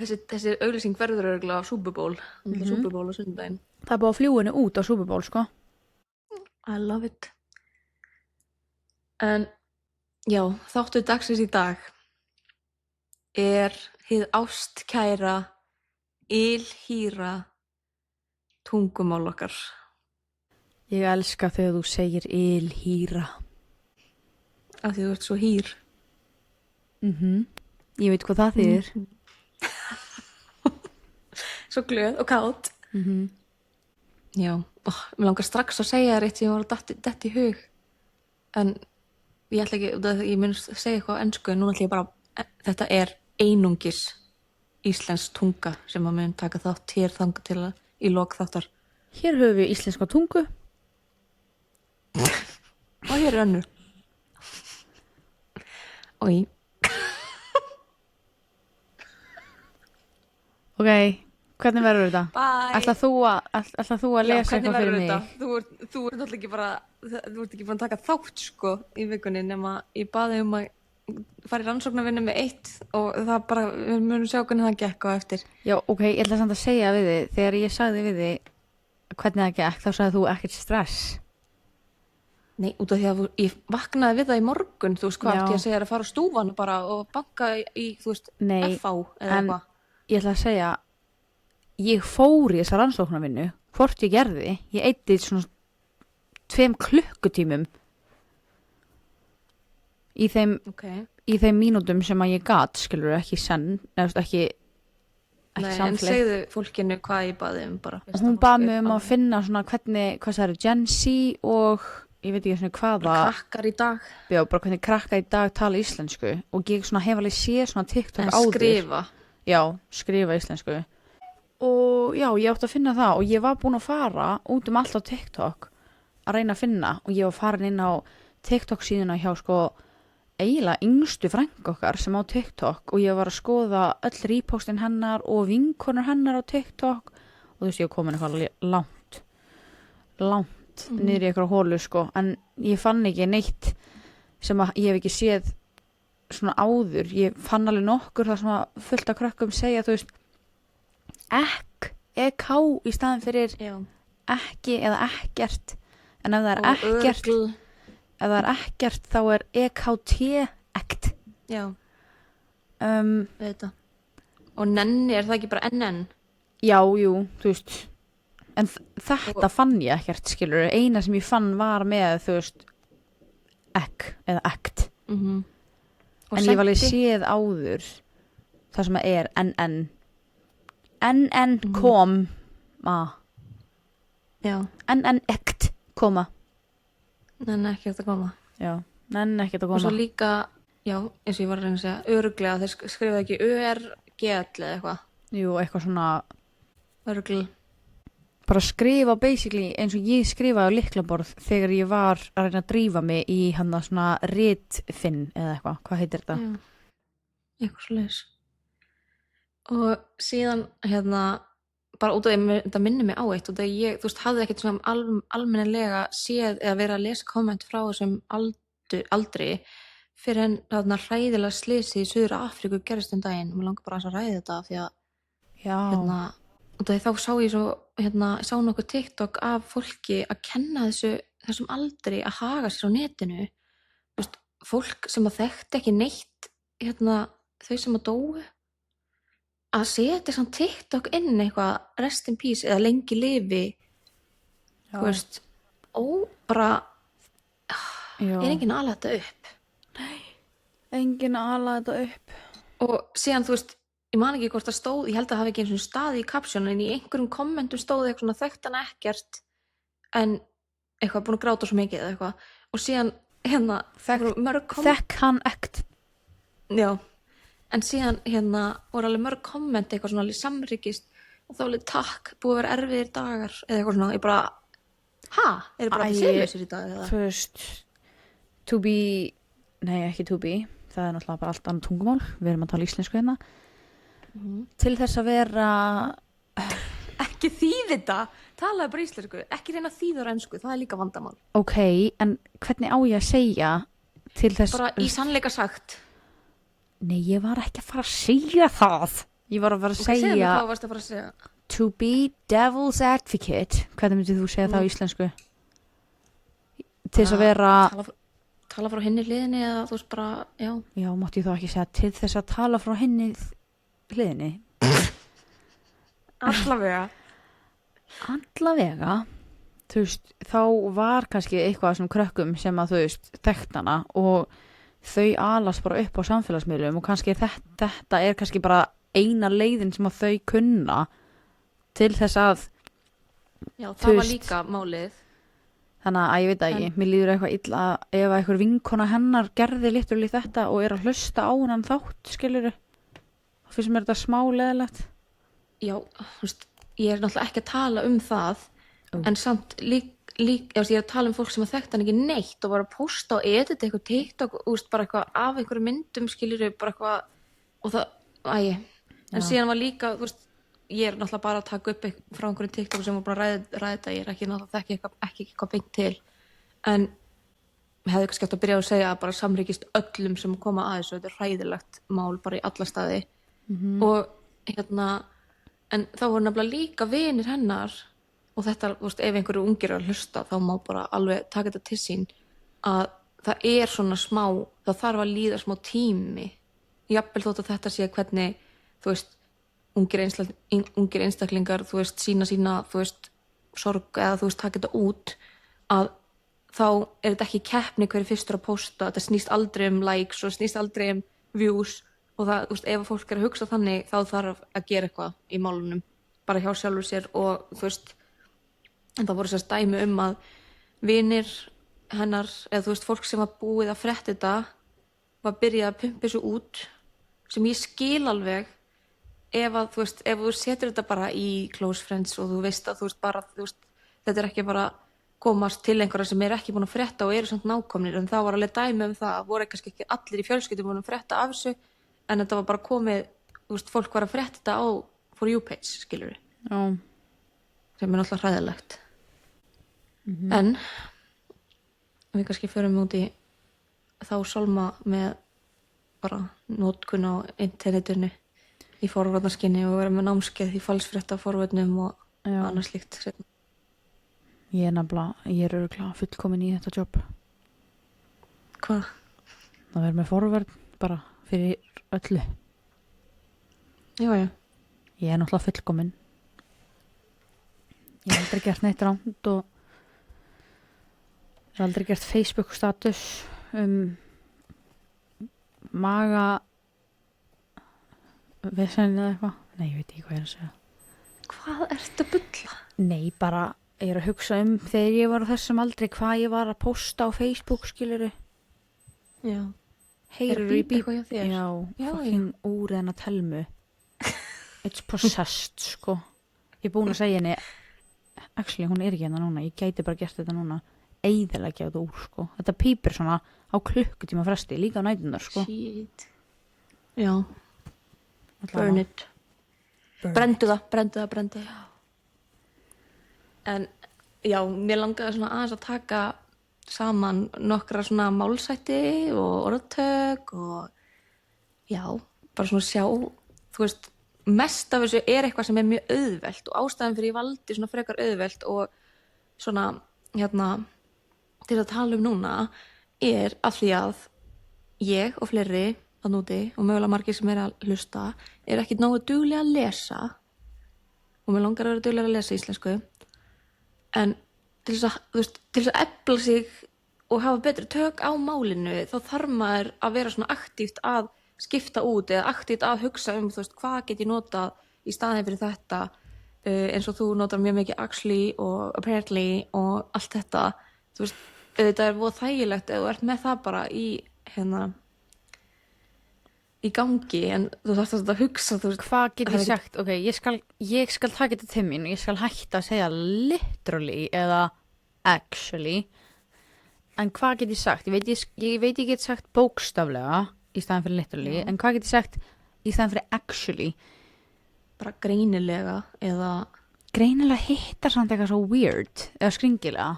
þessi auglýsing verður örugglega á Super Bowl. Super Bowl á sunnudaginn. Það er búið að fljúa henni út á Super Bowl, sko. I love it. En já, þáttu dagsins í dag er hið ástkæra ylhýra tungumál okkar. Ég elska þegar þú segir ylhýra. Af því þú ert svo hýr. Ég veit hvað það þýðir. Svo glöð og kátt. Já, mér langar strax að segja þér eitt sem ég var að dett í hug en ég ætla ekki, ég mun segja eitthvað á ensku en núna ætla ég bara, þetta er einungis íslensk tunga sem að mun taka þátt hér þangað til að í lok þáttar Hér höfum við íslenska tungu. og hér er önnur Oj. Ok, hvernig verður þetta? Bye. Ætlar þú að lesa eitthvað fyrir mig? Þú ert náttúrulega ekki bara þú ert ekki búin að taka þátt sko í vikunni nema ég baði að fara í rannsóknarvinnu með eitt og það bara, við munum sjá hvernig það gekk á eftir. Já, ok, ég ætla samt að segja við þig, þegar ég sagði við þig hvernig það gekk, þá sagði þú ekkert stress. Nei, út af því að ég vaknaði við það í morgun, þú veist hvað Já. ætti ég að segja þér að fara á stúfan bara og banka í þú veist, Nei, FH eða en eitthvað. ég ætla að segja, ég fór í þessa rannsóknarvinnu, hvort ég gerði, ég eyddi svona 2 klukkutímum í þeim, Okay. í þeim mínútum sem að ég gat, skilur ekki senn, eða ekki Nei, en samfleytt. segðu fólkinu hvað ég baði bara. Hún bað mig um að finna svona hvernig, hvað það eru, Gen Z og ég veit ekki svona hvaða, krakkar í dag já, bara hvernig krakka í dag tala íslensku og ég svona hef alveg séð svona TikTok en áður. skrifa. Já, skrifa íslensku. Og já, ég átti að finna það og ég var búin að fara út um allt á TikTok að reyna að finna og ég var farin inn á TikTok síðuna hjá sko eiginlega yngstu frængu okkar sem á TikTok og ég var að skoða öll repostin hennar og vinkonur hennar á TikTok og þú veist ég var komin eitthvað langt niður í eitthvað hólu sko en ég fann ekki neitt sem að ég hef ekki séð svona áður, ég fann alveg nokkur það sem að fullt af krökkum segja þú veist EK í staðin fyrir Já. ekki eða ekkert en ef það er Og ekkert örgl. ef það er ekkert þá er EKT ekt Já, um, og nenni, er það ekki bara NN? já, jú, þú veist en þetta fann ég ekkert skilur, eina sem ég fann var með þú veist ek eða ekt Mm en ég var alveg séð áður það sem er NN kom Já, NN ekt koma nenni ekki eftir að koma. já, nenn ekkert að Og svo koma líka, já, eins og ég var að reyna að segja, örglega, þeir skrifaði ekki ÖRGL eða eitthvað. jú, eitthvað svona Örgl. bara skrifa basically eins og ég skrifaði á lyklaborð þegar ég var að reyna að drífa mig í hann að svona ritfinn eða eitthvað, hvað heitir þetta? Já, eitthvað svo leiðis. Og síðan, hérna, bara út af því að þetta minnir mig á eitt, út af því ég, þú veist, hafði ekkert svona almennilega séð eða verið að lesa komment frá þessum aldri fyrir en þarna hræðilega slysið í Suður Afríku gerist daginn og mér langar bara aðeins að ræða þetta því að Já, hérna, út af því þá sá ég svo hérna, sá nokkuð TikTok af fólki að kenna þessum aldri að haga sér á netinu. Þú veist, fólk sem að þekkti ekki neitt hérna, þau sem að dóu að setja samt TikTok inn eitthvað rest in peace eða lengi lifi þú veist bara já. er enginn að ala þetta upp Enginn að ala þetta upp. og síðan þú veist ég man ekki hvort það stóð, ég held að það hafi ekki eins og staði í caption en í einhverjum kommentum stóð eitthvað svona þekkt hann ekkert en eitthvað búin að gráta svo mikið eða eitthvað og síðan hérna voru mörg Þekk hann ekt. já, en síðan hérna voru alveg mörg komment eitthvað svona alveg samryggist og þá alveg takk, búið að vera erfiðir dagar eða eitthvað svona, ég bara eru bara selvisir í dag eða? First, to be, nei ekki to be, það er náttúrulega bara allt annað tungumál, við erum að tala íslensku hérna. Til þess að vera, ekki þýð þetta, talaðu bara íslensku ekki reyna að þýða á ensku, það er líka vandamál ok, en hvernig á ég að segja til þess... bara í sannleika sagt Nei, ég var ekki að fara að segja það. Ég var að fara að segðu mér segja hvað varstu að fara að segja to be devil's advocate. Hvernig myndir þú segja það á íslensku? Til þess að vera... tala frá hinni hliðinni eða þú veist bara, já Já, mátti ég þá ekki segja til þess að tala frá henni hliðinni. allavega Allavega, þú veist, þá var kannski eitthvað sem krökkum sem að þú veist, þekkt hana og þau alast bara upp á samfélagsmiðlum og kannski þetta er kannski bara eina leiðin sem að þau kunna til þess að Já, Þú það var veist. líka málið. Þannig að ég veit það ekki, mér líður eitthvað illa ef að einhver vinkona hennar gerði literally þetta og er að hlusta á hennan þátt, skilurðu. Það finnst mér þetta smá leðilegt. Já, þú veist, ég er náttúrulega ekki að tala um það, Ó. en samt ég er að tala um fólk sem að þekkta hann ekki neitt og bara að posta og edita eitthvað TikTok og þú veist, bara eitthvað af einhverju myndum, skilurðu, bara eitthvað, og það, en síðan var líka, þú veist, ég er náttúrulega bara að taka upp frá einhverju TikTok sem var búin að ræða þetta, ég er ekki náttúrulega ekki eitthvað beint til, en hefði kannski átt að byrja að segja að bara samríkist öllum sem koma að þessu, þetta er hræðilegt mál bara í alla staði og en þá voru nefnilega líka vinir hennar og þetta, þú veist, ef einhverju ungir er að hlusta þá má bara alveg taka þetta til sín að það er svona smá, það þarf að líða smá tími, jafnvel þótt að þetta sé hvernig, þú veist, ungir einstaklingar, þú veist, sína, þú veist, sorg eða þú veist, taka þetta út, að þá er þetta ekki keppni hverju fyrstur að posta, þetta snýst aldrei um likes og snýst aldrei um views og það, þú veist, ef fólk er að hugsa þannig þá þarf að gera eitthvað í málunum bara hjá sjálfur sér og þú veist, en það voru sérst dæmi um að vinir hennar, eða þú veist, fólk sem var búið að frétta þetta var byrjað að pumpa þessu út sem ég skil alveg ef að, þú veist, ef þú setur þetta bara í close friends og þú veist að þú veist bara, þú veist, þetta er ekki bara komast til einhverja sem er ekki búin að frétta og eru samt nákomnir, en það var alveg dæmi um það, voru kannski ekki allir í fjölskyldum búin að frétta af þessu, en þetta var bara komið, þú veist, fólk var að frétta þetta á For You page, skilur við. Já. Sem er náttúrulega hræðilegt. En við kannski förum út í þá sálma með bara notkun á internetinu í forvarnarskyni og vera með námskeið í falsfrétta forvörnum og annað slíkt seinna. Ég er örugglega fullkomin í þetta jobb. Hvað? Það verður með forvörn bara fyrir öllu. Já. Ég er náttúrulega fullkomin. Ég hef aldrei gert neitt rámt og ég hef aldrei gert Facebook status maga vesen eða eitthvað. Nei, ég veit ekki hvað ég er að segja. Hvað ertu að bulla? Nei, bara ég er að hugsa þegar ég var á þessum aldrei hvað ég var að posta á Facebook, skilurðu. Já. Heyrðu í bíp eitthvað hjá þér? Já, fucking úr en að telmu. It's possessed, sko. Ég er búin að segja henni, actually, hún er ekki hérna núna, ég gæti bara gert þetta núna, eyðileggja þetta úr, sko. Þetta pípir svona á klukkutíma fresti, líka á nætunar, sko. Shit. Já. Burn it. Brendu það. En, já, mér langaði svona aðeins að taka saman nokkra svona málsætti og orðtök og já, bara svona sjá, þú veist, mest af þessu er eitthvað sem er mjög auðvelt og ástæðan fyrir ég valdi svona frekar auðvelt og svona, til að tala um núna er af því að ég og fleiri að núti og mögulega margir sem er að hlusta er ekki nógu duglega að lesa og mér langar að vera duglega að lesa íslensku en til þess að efla sig og hafa betri tök á málinu þá þarf maður að vera svona aktíft að skipta út eða aktíft að hugsa þú veist, hvað get ég notað í staðinn fyrir þetta eins og þú notar mjög mikið actually og apparently og allt þetta þú veist, þetta er voða þægilegt ef þú ert með það bara í í gangi en þú þarfst að hugsa þú veist, hvað get ég sagt, ok, ég skal taka þetta til mín og ég skal hætta að segja literally eða actually en hvað get ég sagt, ég veit ég get sagt bókstaflega í staðan fyrir literally, en hvað get ég sagt í staðan fyrir actually bara greinilega eða greinilega hittar samt eitthvað svo weird eða skringilega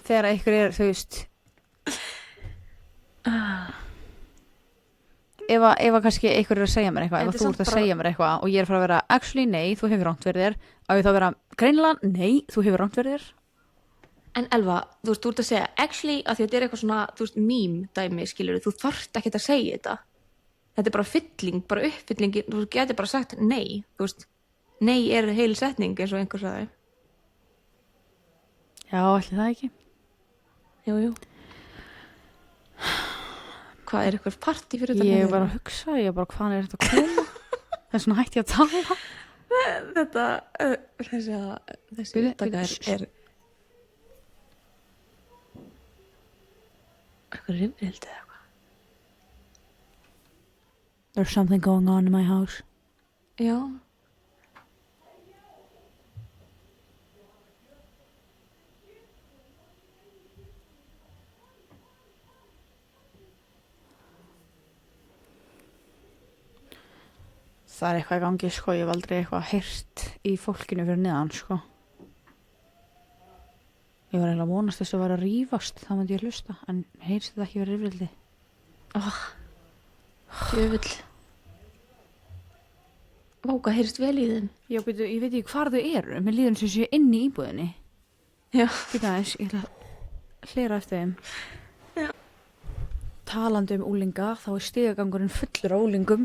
þegar einhver er, þú veist ef að kannski einhver er að segja mér eitthvað ef þú ert að segja mér eitthvað og ég er að fara að vera actually nei, þú hefur rangt verið þér að ég þá vera greinilega nei, þú hefur rangt verið þér en Elva, þú veist, þú ert að segja actually að því að þetta er eitthvað svona, þú veist, meme dæmi skilur, þú þarft ekki að segja þetta er bara fylling, bara uppfylling þú getur bara sagt nei, þú veist nei er heil setning eins og einhver sagði já, ætli það ekki jú hvað er eitthvað partí fyrir þetta ég var að hugsa, ég bara hvað er þetta að koma það er svona hætti að tala Þetta, þessi Bíddu, upptaka bíddu, er eitthvað rifrildi eða eitthvað. There's something going on in my house. Já. Það er eitthvað í gangi, sko, ég hef aldrei eitthvað heyrt í fólkinu fyrir neðan, sko. Ég var eiginlega að vonast þess að vera að rífast, þá myndi ég hlusta, en heyrst þetta ekki verið rifrildi. Djöfull. Vá, hvað heyrst vel í þeim? Já, byrju, ég veit ekki hvar þau eru, mér líður eins og séu inn í íbúðinni. Já. Býta aðeins, ég ætla að hlera eftir þeim. Já. Talandi úlinga, þá er stigagangurinn fullur af úlingum,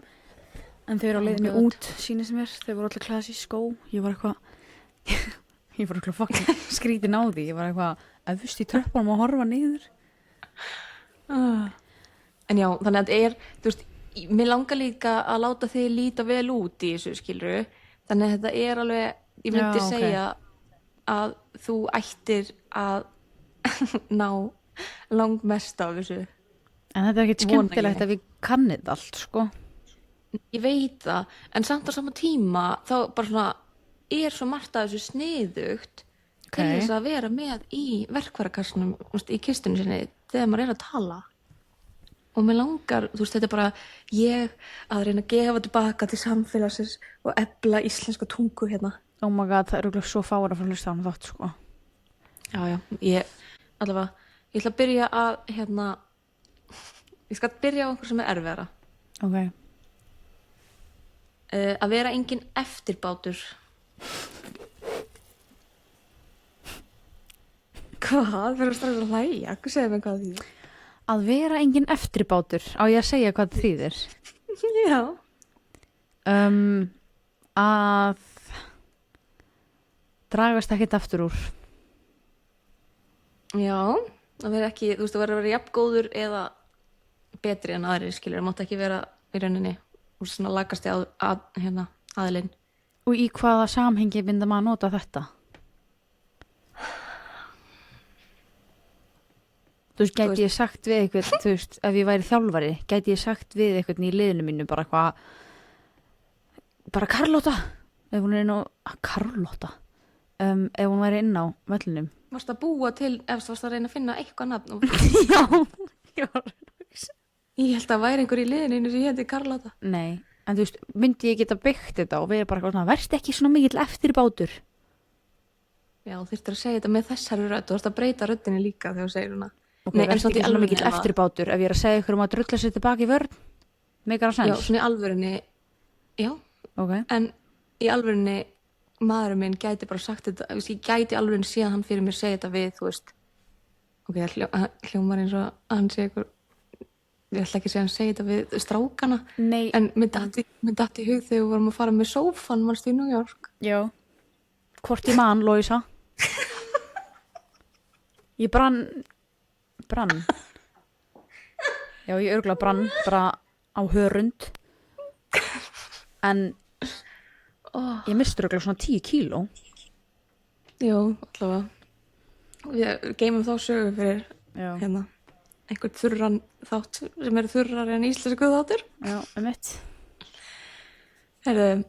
en þau eru á leiðinni God. út, sýnist mér, þau voru allir klæðast í skó, ég var eitthvað, ég var eitthvað fucking skrítin á því, ég var eitthvað efst í tröppunum að horfa niður. En já, þannig að þetta er, þú veist, mér langar líka að láta þig líta vel út í þessu, skilru. Þannig að þetta er alveg, ég myndi Já, ok. segja að þú ættir að ná langmest af þessu. En þetta er ekkert Vona skemmtilegt ég. að við kannið allt, sko. Ég veit það, en samt á sama tíma þá bara svona er svo margt af þessu sniðugt til Ok. þess að vera með í verkfærakassanum, þú veist, í kistunni sinni þegar maður er að tala. Og mér langar, þú veist, þetta er bara ég að reyna að gefa tilbaka til samfélagsins og efla íslenska tungu hérna. Oh my god, það eru örugglega svo fáir að fara að hlusta á hann þátt, sko. Já, ég ætla að byrja að, ég skal byrja á einhver sem er erfiðara. Ok. Að vera engin eftirbátur. Hvað? Verður strax að hlæja? Hvað segir mér hvað því? Að vera engin eftirbátur, á ég að segja hvað það þýðir? Já. Að dragast ekkert aftur úr. Já, að vera ekki, þú veist, að vera jafngóður eða betri en aðrir, skilur, mátt ekki vera í rauninni og svona lagasti aðilinn. Og í hvaða samhengi binda maður að nota þetta? Þú veist, gæti ég sagt við eitthvað, þú veist, ef ég væri þjálfari, gæti ég sagt við eitthvað í liðinu mínu bara eitthvað, bara Karlóta, ef hún er inn á, Karlóta, ef hún væri inn á vellinum. Varst að búa til, ef þú varst að reyna að finna eitthvað nafn. Já, Ég held að væri einhver í liðinu sem ég heiti Karlóta. nei, en þú veist, myndi ég geta byggt þetta og verið bara eitthvað svona, verst ekki svona mikill eftirbátur. Já, þurftir að segja þetta með þessari rödd. Þú varst að breyta röddinni líka þegar þú segir hana. Ok, Nei, en verst samt ekki í svona alvörunni mikill ef að- eftirbátur ef ég er að segja ykkur um að drulla sér tilbaki í vörn. Meikar það Já, sens? svona í alvörunni, já, Ok. en í alvörunni maðurinn minn gæti bara sagt þetta, þú veist, ég gæti alvörunni séð hann fyrir mér segja þetta við, þú veist, ok, það hljómar eins og að hann sé ykkur, ég ætla ekki að segja hann segja þetta við strákana, Nei, en mér datt í hug þegar við vorum að fara með sófan, manstu í New York. já. Hvort ég man, Lóisa? Ég brann. Já, ég örgulega brann bara á hörund. En ég misti örgulega svona 10 kíló. Jú, allavega. Við geymum þá sögu fyrir Já, einhvern þurran þátt sem eru þurrar en íslensku þáttur. já, mitt. Herðu,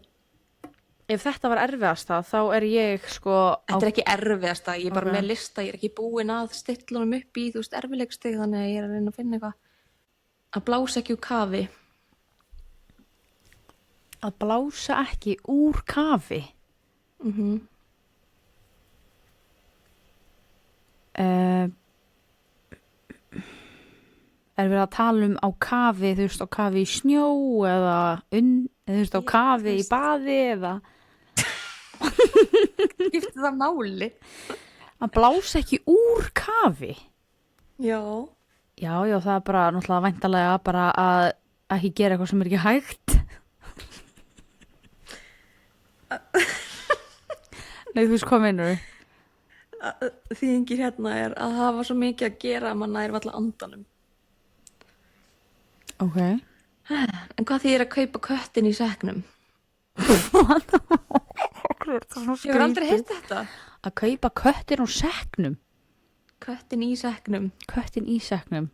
Ef þetta var erfiðasta, þá er ég sko þetta er ekki erfiðasta, ég er bara Ok. með lista, ég er ekki búin að stilla honum upp í, þú veist, erfiðleikstig, þannig að ég er að reyna að finna eitthvað. Að blása ekki úr kafi. að blása ekki úr kafi. Er verið að tala um á kafi, þú veist, á kafi í snjó eða þú veist, á kafi í baði eða Skipti það máli? að blása ekki úr kafi. Já. Já, það er bara náttúrulega væntanlega bara að ekki gera eitthvað sem er ekki hægt. Nei, þú veist hvað meinur við? Þýðingir hérna er að hafa svo mikið að gera að mann nær valla andanum. Ok. En hvað þýðir að kaupa köttin í seknum? Ég hefur aldrei heyrt þetta. Að kaupa köttin úr sekknum. Köttin í sekknum. Köttin í sekknum.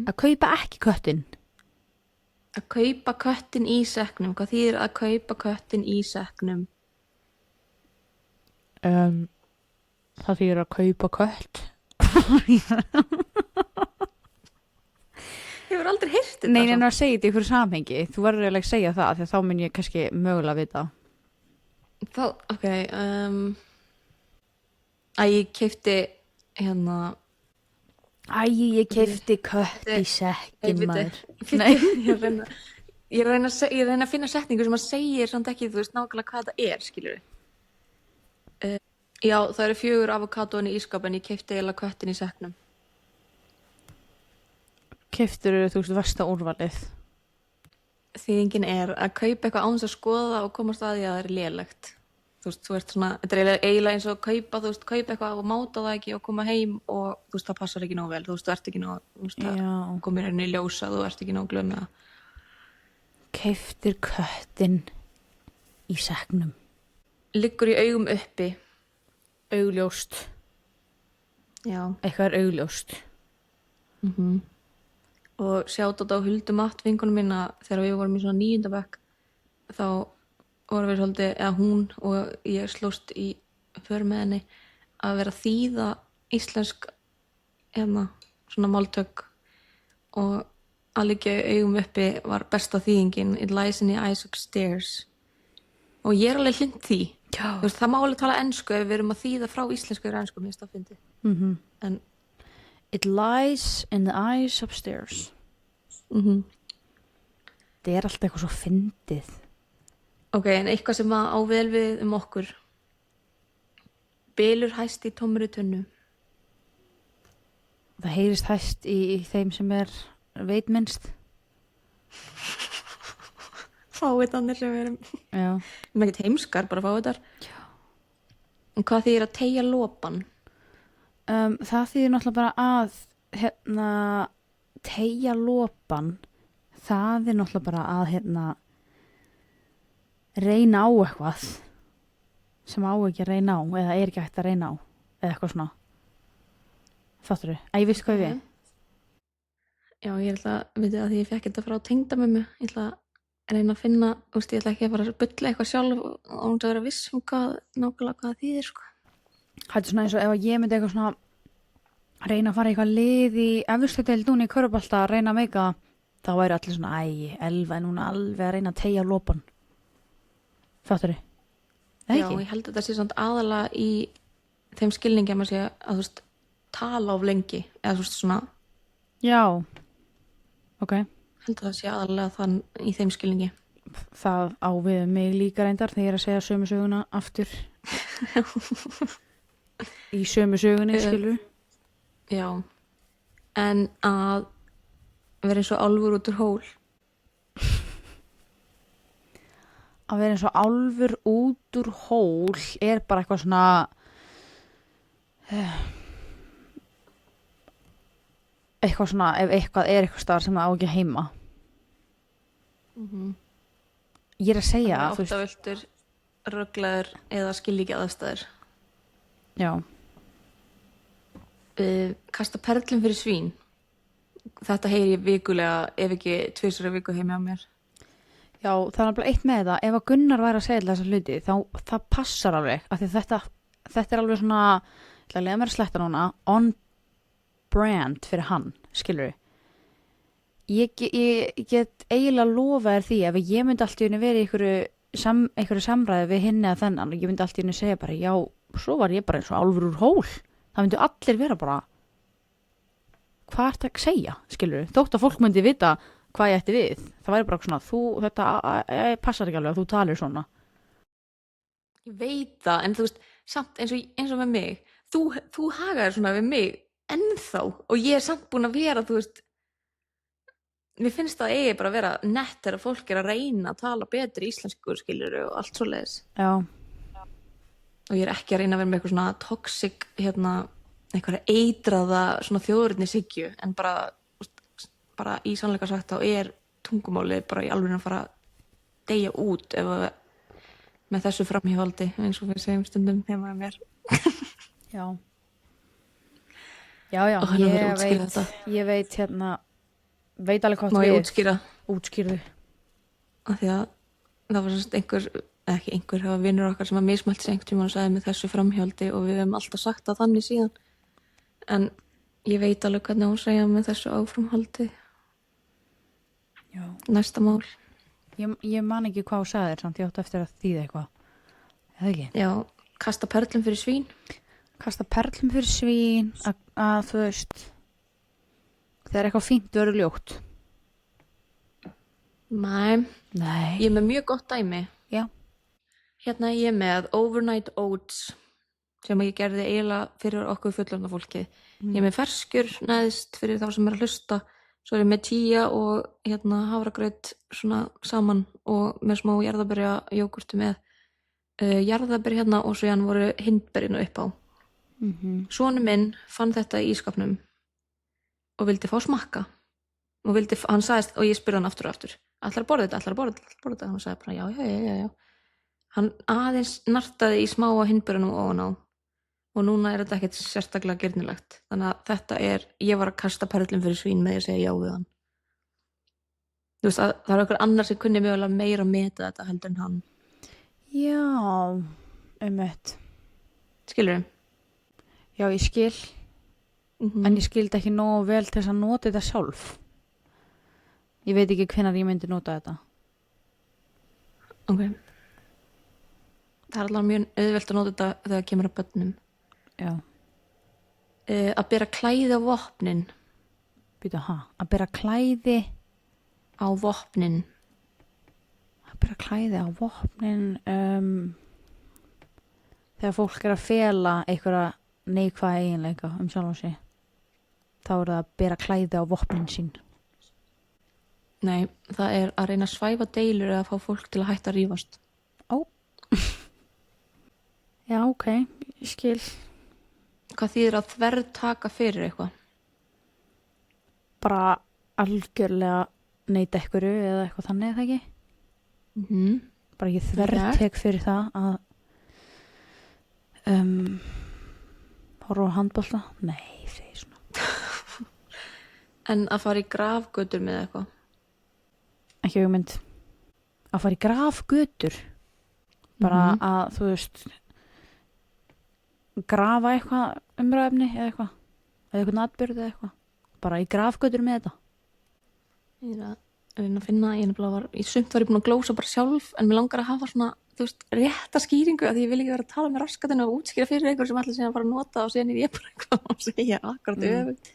Að kaupa ekki köttin. Að kaupa köttin í sekknum. Hvað þýðir að kaupa köttin í sekknum? Það þýðir að kaupa kött. Hefur aldrei heyrt þetta. Nei, en að segja þetta í fyrir samhengi. Þú verður eiginlega að segja það, því að þá mun ég kannski mögulega vita. Þá, ok, að ég keypti hérna. Ég keypti kött í sekkin, maður. Nei. Ég reyna að finna setningu sem að segja samt ekki, þú veist, nákvæmlega hvað það er, skilur við. Já, það eru 4 avokadóin í ískap en ég keypti eiginlega köttin í sekknum. Keyptirðu, þú veist, versta úrvalið. Þýðingin er að kaupa eitthvað án þess að skoða og komast að því að það er lélegt. Þú veist, þú ert svona, þetta er eiginlega eins og kaupa, þú veist, kaupa eitthvað og máta það ekki og koma heim og þú veist, það passar ekki nóg vel, þú veist, þú ert ekki nóg, þú veist, það komir inn í ljósa, þú ert ekki nóg glöð með það. Keyptir köttin í sekknum. Liggur í augum uppi. Augljóst. Já. Eitthvað er augljóst. Og sjátt á Huldu Matt vinkonum mína þegar við vorum í svona 9. bekk þá vorum við svolítið, eða hún og ég slóst í för með henni að vera að þýða íslensk svona máltök og að liggja í augum uppi var besta þýðingin It lies in the eyes upstairs og ég er alveg hlind því. Þú veist, það má alveg tala ensku ef við erum að þýða frá íslensku yfir ensku, mér finnst það fyndið. En It lies in the eyes upstairs. Það er alltaf eitthvað svo fyndið. Ok, en eitthvað sem á vel við okkur. Bylur hæst í tómri tunnu. Það heyrist hæst í þeim sem er veitminnst. Fáiðanir sem við erum. Já. Við erum ekkert heimskar, bara fáiðar. Já. En hvað þýðir að teygja lopan? Það þýðir náttúrulega bara að teygja lopan, það er náttúrulega bara að reyna á eitthvað sem á ekki að reyna á eða er ekki hægt að reyna á eða eitthvað svona. Fatturðu? Ég veist hvað við. Já, ég ætla að veit að því ég fekk þetta frá tengdamömmu, ég ætla að reyna að finna, ég ætla ekki að fara að bulla eitthvað sjálf og hún að vera viss nákvæmlega hvað það þýðir, sko. Það er svona eins og ef ég myndi eitthvað svona reyna að fara eitthvað lið í efstu deildinni í körfubolta að reyna að meika þá væri allir svona Elva er núna alveg að reyna að teygja lopan. Fatturðu? Já, ég held að þetta sé samt aðalega í þeim skilningi að maður sé að þú veist tala of lengi eða þú veist svona. Já. Ok. Held að það sé aðalega þann í þeim skilningi. Það á við mig líka reyndar þegar ég er að segja sömu söguna aftur. Í sömu sögunni, skilur. Já. En að vera eins og álfur út úr hól. Að vera eins og álfur út úr hól er bara eitthvað svona eitthvað svona ef eitthvað er eitthvað staðar sem það á ekki heima. Ég er að segja að áttavöldur, rögglaður eða skilji ekki aðstæður. Já. Kasta perlum fyrir svín. Þetta heyri ég vikulega ef ekki 2 viku heimi á mér. Já, það er alveg eitt með það. Ef að Gunnar væri að segja þessa hluti þá það passar alveg af því þetta er alveg svona ég ætla að lega mér að sletta núna on brand fyrir hann, skilur við. Ég get eiginlega lofa þér því ef ég myndi allt í einu verið í einhverju samræði við hinn eða þennan og ég myndi allt í einu segja bara já, svo var ég bara eins og álfur úr hól. Það myndi allir vera bara hvað ert að segja, skilur við. Þótt að fólk myndi vita hvað ég ætti við. Það væri bara svona, þetta passar ekki alveg að þú talir svona. Ég veit það, en þú veist, samt eins og með mig, þú hagaðir svona við mig ennþá og ég er samt búin að vera, þú veist, mér finnst það eigi bara að vera nett þegar fólk er að reyna að tala betri íslensku, skilur og allt svoleiðis. Já. Og ég er ekki að reyna að vera með eitthvað svona toxic, eitthvað eitraða svona þjóðurnishyggju, en bara í sannleika sagt þá er tungumálið bara í alveg að fara að deyja út ef með þessu framhjáhaldi eins og við segjum stundum heima með mér. Já. Já, Og hennar verður útskýra þetta. ég veit veit alveg hvað Má þú ég við. útskýra? Útskýrðu. Af því að það var semst ekki einhver, það var vinur okkar sem var mismælt sig einhvern tímann og sagði með þessu framhjáldi og við hefum alltaf sagt það þannig síðan. En ég veit alveg hvernig hún segja með þessu áframhaldi. Já. Næsta mál. Ég man ekki hvað þú sagðir, samt ég átti eftir að þýða eitthvað. Eða ekki? Já, kasta perlum fyrir svín. Kasta perlum fyrir svín, að þú veist, þegar eitthvað fínt verður ljótt. Nei, Nei. ég er með mjög gott dæmi. Já. Hérna er ég með Overnight Oats sem ég gerði eiginlega fyrir okkur fullorðna fólki. Ég er með ferskjur neðst fyrir þá sem er að hlusta. Svo er ég með tía og hafragraut svona saman og með smá jarðarberja jógurtu með jarðarberja hérna og svo hérna voru hindberjinu upp á. Sonur minn fann þetta í ískapnum og vildi fá smakka. Og hann sagðist, og ég spurði hann aftur og aftur, ætlar að borða þetta? Hann sagði bara já. Hann aðeins nartaði í smáa hindberjunum ofan á og núna er þetta ekkert sérstaklega girnilegt. Þannig að ég var að kasta perlum fyrir svín með því að segja já við hann. Þú veist, það er okkur annar sem kunni mögulega meira að meta þetta heldur en hann. Já, einmitt. Skilurðu? Já, ég skil, en ég skildi ekki nógu vel til þess að nota þetta sjálf. Ég veit ekki hvenær ég myndi nota þetta. Ok. Það er alveg mjög auðvelt að nota þetta þegar það kemur að börnum. Já. Að bera klæði á vopnin. Býta, að bera klæði Á vopnin. Að bera klæði á vopnin, þegar fólk er að fela einhverja neikvæða eiginleika sjálf sig, þá er það að bera klæði á vopnin sín. Nei, það er að reyna að svæfa deilur eða að fá fólk til að hætta að rífast. Ó. Já, ok, ég skil. Hvað þýðir að þvertaka fyrir eitthvað? Bara algjörlega neita einhverju eða eitthvað þannig, eða ekki? Bara ég þvertek fyrir það að horfa á handbolta. Nei, segi svona. En að fara í grafgötur með eitthvað? Ekki hugmynd. Að fara í grafgötur. Bara að, þú veist, grafa eitthvað umræðefni eða eitthvað. Eða eitthvað atburð eða eitthvað. Bara í grafgötur með þetta. Ég er að reyna að finna, í sumt var ég búin að glósa bara sjálf, en mér langar að hafa svona, þú veist, rétta skýringu, af því ég vil ekki vera að tala með raskatinn og útskýra fyrir einhver sem ætla síðan að fara að nota og síðan er ég bara eitthvað að segja akkurat öfugt.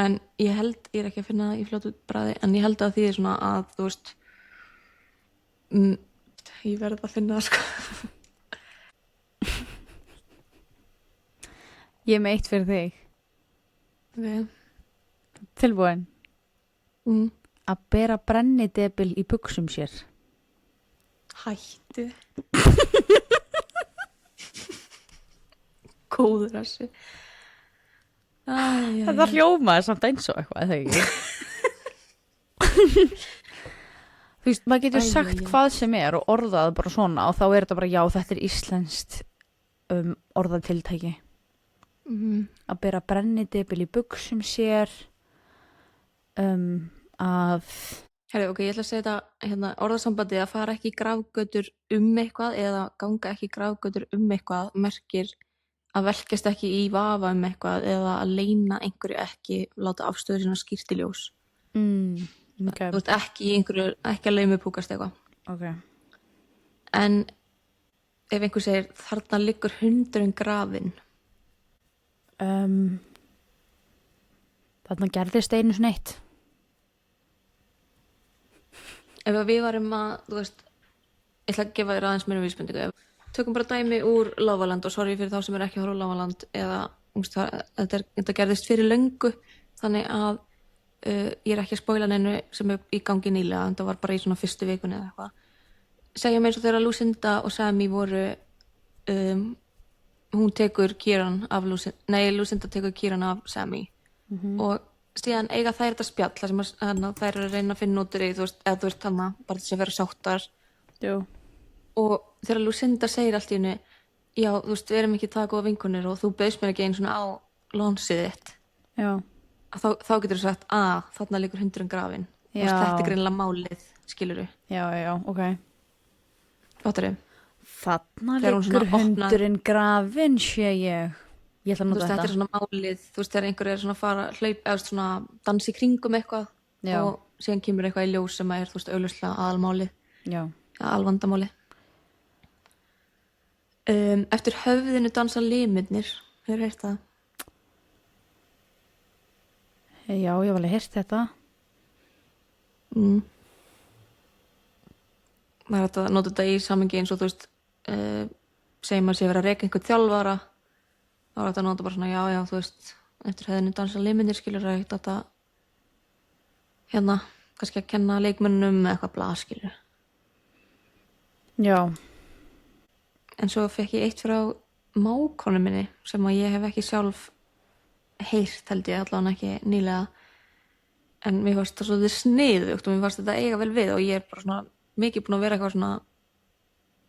En ég er ekki að finna það í fljótu bragði, en ég held að því er svona að, þú veist, ég verð að finna það, sko. Ég er með eitt fyrir þig. Okay. Tilbúin. Að bera brennidebil í buxum sér. Hættu. Góður þessi. Þetta hljómaði samt eins og eitthvað, eða ekki? Þú veist, maður getur sagt hvað sem er og orðað bara svona og þá er þetta bara já, þetta er íslenskt orðatiltæki. Að bera brennidebil í buxum sér, að... Herri, ok, ég ætla að segja þetta orðasambandi að fara ekki í grafgötur eitthvað eða ganga ekki í grafgötur eitthvað merkir að velkjast ekki í vafa eitthvað eða að leyna einhverju ekki, láta afstöðu sína skýrt í ljós. Okay. Þú veist, ekki að laumupúkast eitthvað. Okay. En ef einhver segir þarna liggur hundurinn grafinn. Þarna gerðist einu sneitt. Ef við varum að, þú veist, ég ætla að gefa þér aðeins meira vísbendingu. Tökum bara dæmi úr Love Island og sorry fyrir þá sem er ekki að horfa á Love Island eða þetta gerðist fyrir löngu þannig að ég er ekki að spoila neinu sem er í gangi nýlega, þetta var bara í svona fyrstu vikunni eða eitthvað. Segjum eins og þegar Lucinda og Sammy voru hún tekur Kieran af Lucinda tekur Kieran af Sammy og síðan eiga þær þetta spjall þar sem þær eru að reyna að finna út í þú veist hana, bara þess að vera sáttar. Jú. og þegar Lucinda segir allt í henni já, þú veist, við erum ekki það góða vinkonur og þú bauðst mér ekki einu svona á lónsið þitt Já, að þá getur þú sagt, þarna liggur hundurinn grafinn og Já. þetta er greinilega málið, skilurðu, já, ok. fattarðu? Þarna Þegar hún liggur svona opnar- hundurinn grafinn, sé ég. Ég ætla að Þú nota veist, þetta er þetta. svona málið, þú veist, þegar einhver er svona að fara hlaup eða svona dansi kringum eitthvað Já. og síðan kemur eitthvað í ljós sem er, þú veist, augljóslega aðalmálið, Já, aðalvandamálið. Eftir höfðinu dansa limirnir, hefur heyrt það? já, ég var alveg heyrt þetta. Maður er hægt að nota þetta í samhengi eins og þú veist, segjum maður sé að vera að reka einhvern þjálfara, þá er þetta að nota bara svona, já, þú veist, eftir höfðinu dansa limirnir, skilur það eitt þetta, hérna, kannski að kenna leikmönnum eða eitthvað blað, skilur. Já, En svo fekk ég eitt frá mákonu minni sem að ég hef ekki sjálf heyrt, held ég, allavega ekki nýlega. En mér fannst það svolítið sniðugt og mér fannst þetta eiga vel við og ég er bara svona mikið búin að vera eitthvað svona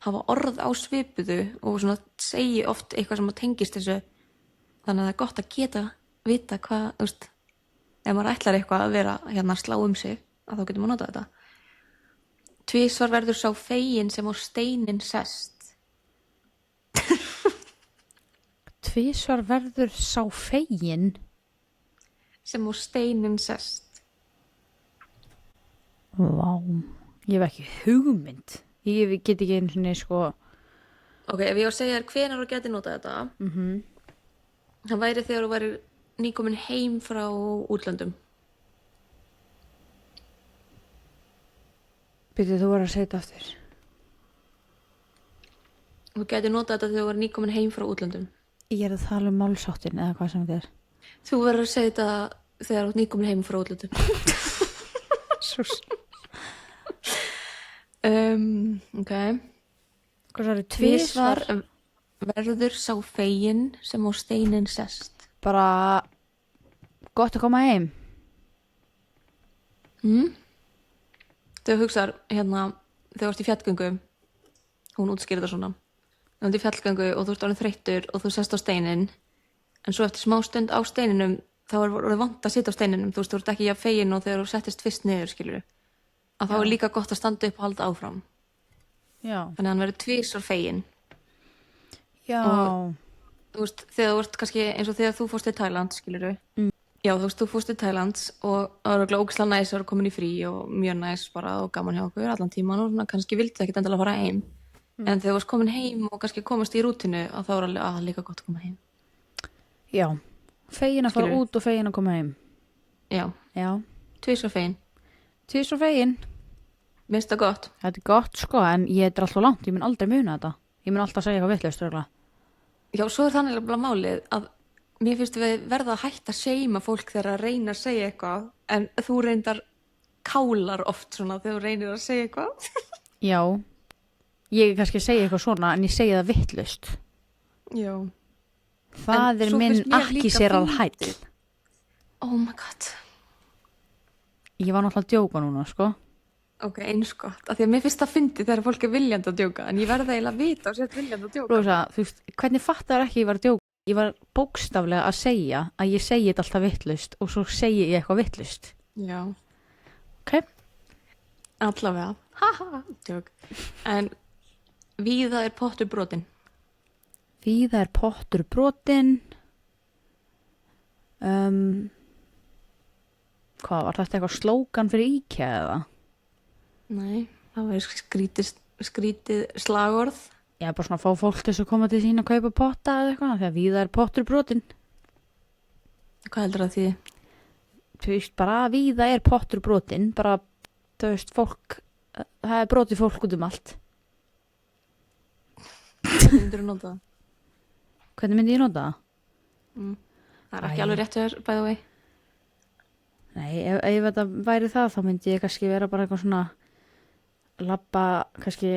hafa orð á svipuðu og svona segi oft eitthvað sem að tengist þessu. Þannig að það er gott að geta vita hvað, þú veist, ef maður ætlar eitthvað að vera hérna að slá um sig, að þá getur maður notað þetta. Tvisvar verður sá fegin sem á steinin sest. tvisvar verður sá fegin. Sem á steinin sest. Vá, ég hef ekki hugmynd. Ég get ekki einu sinni, sko. Ok, ef ég á að segja þér hvenær þú geti notað þetta, það væri þegar þú væri nýkomin heim frá útlöndum. Byrju, þú voru að segja þetta aftur. Þú geti notað þetta þegar þú væri nýkomin heim frá útlöndum. Ég er að tala um málsáttin eða hvað sem þetta er. Þú verður að segja þetta þegar þú ert nýkomin heim frá útlöndum. Sús. Ok. Hvað svo er Tvisvar verður sá fegin sem á steinin sest. Bara gott að koma heim. Þegar þú hugsar, hérna, þegar þú ert í fjallgöngu, hún útskýrir þetta svona. Þú ert í fjallgöngu og þú ert orðin þreyttur og þú sest á steinin, en svo eftir smá stund á steininum, þá er orðið vant að sitja á steininum, þú veist, þú ert ekki jafn fegin og þegar þú settist fyrst niður, skilur að þá er líka gott að standa upp og halda áfram. Já. Þannig að hann verður tvisvar fegin. Já. Þú veist, þegar þú ert kannski eins og þegar þú fórst til Thailand, skilur Já, þú veist, þú fórst til Thailand og það var örugglega ógeðslega næs að vera komin í frí og mjög næs bara og gaman hjá okkur allan tíman og svona, kannski vildi ekkert endilega fara heim. En þegar þú varst komin heim og kannski komast í rútinu að þá er alveg líka gott að koma heim. Já. Fegin að fara Skilurðu? út og fegin að koma heim. Já, Já. tvisvar fegin. Tvisvar fegin. Minnst það gott. Þetta er gott, sko, en ég er alltaf langt. Ég mun aldrei muna þetta. Ég mun alltaf segja eitthvað vitlaust, örugglega. Já, svo er þannig bara málið að mér finnst við verða að hætta að seima fólk þegar að reyna að segja eitthvað en þú reyndar kálar oft svona þegar þú reynir að segja eitthvað. Já. Ég kannski segja eitthvað svona, en ég segja það vitlaust. Já. Það er svo minn finnst mér líka ekki sér að fyndið. hæll. Oh my god. Ég var náttúrulega að djóka núna, sko. Ok, eins gott. Af því að mér finnst það fyndið þegar fólk er viljandi að djóka en ég verða eiginlega að vita og sér viljandi að djóka. Rósa, þú veist, hvernig fattar ekki ég var að djóka? Ég var bókstaflega að segja að ég segi þetta alltaf vitlaust og svo segi ég eitthvað vitlaust. Já. Ok? Allavega. Haha, djók. En víða er pottur brotin. Víða er pottur brotin. Hvað var þetta eitthvað slókan fyrir IKEA eða? Nei, það var skrítið slagorð. Ég er bara svona að fá fólk til þess að koma til sín að kaupa potta eða eitthvað, því að víða er pottur brotin. Hvað heldur það því? Þú veist, bara víða er pottur brotin, bara, þú veist, fólk, það er brotið fólk út um allt. Hvernig myndir þú nota það? Hvernig myndi ég nota það? Það er ekki alveg rétt hjá þér, by the way. Nei, ef þetta væri það, þá myndi ég kannski vera bara eitthvað svona labba kannski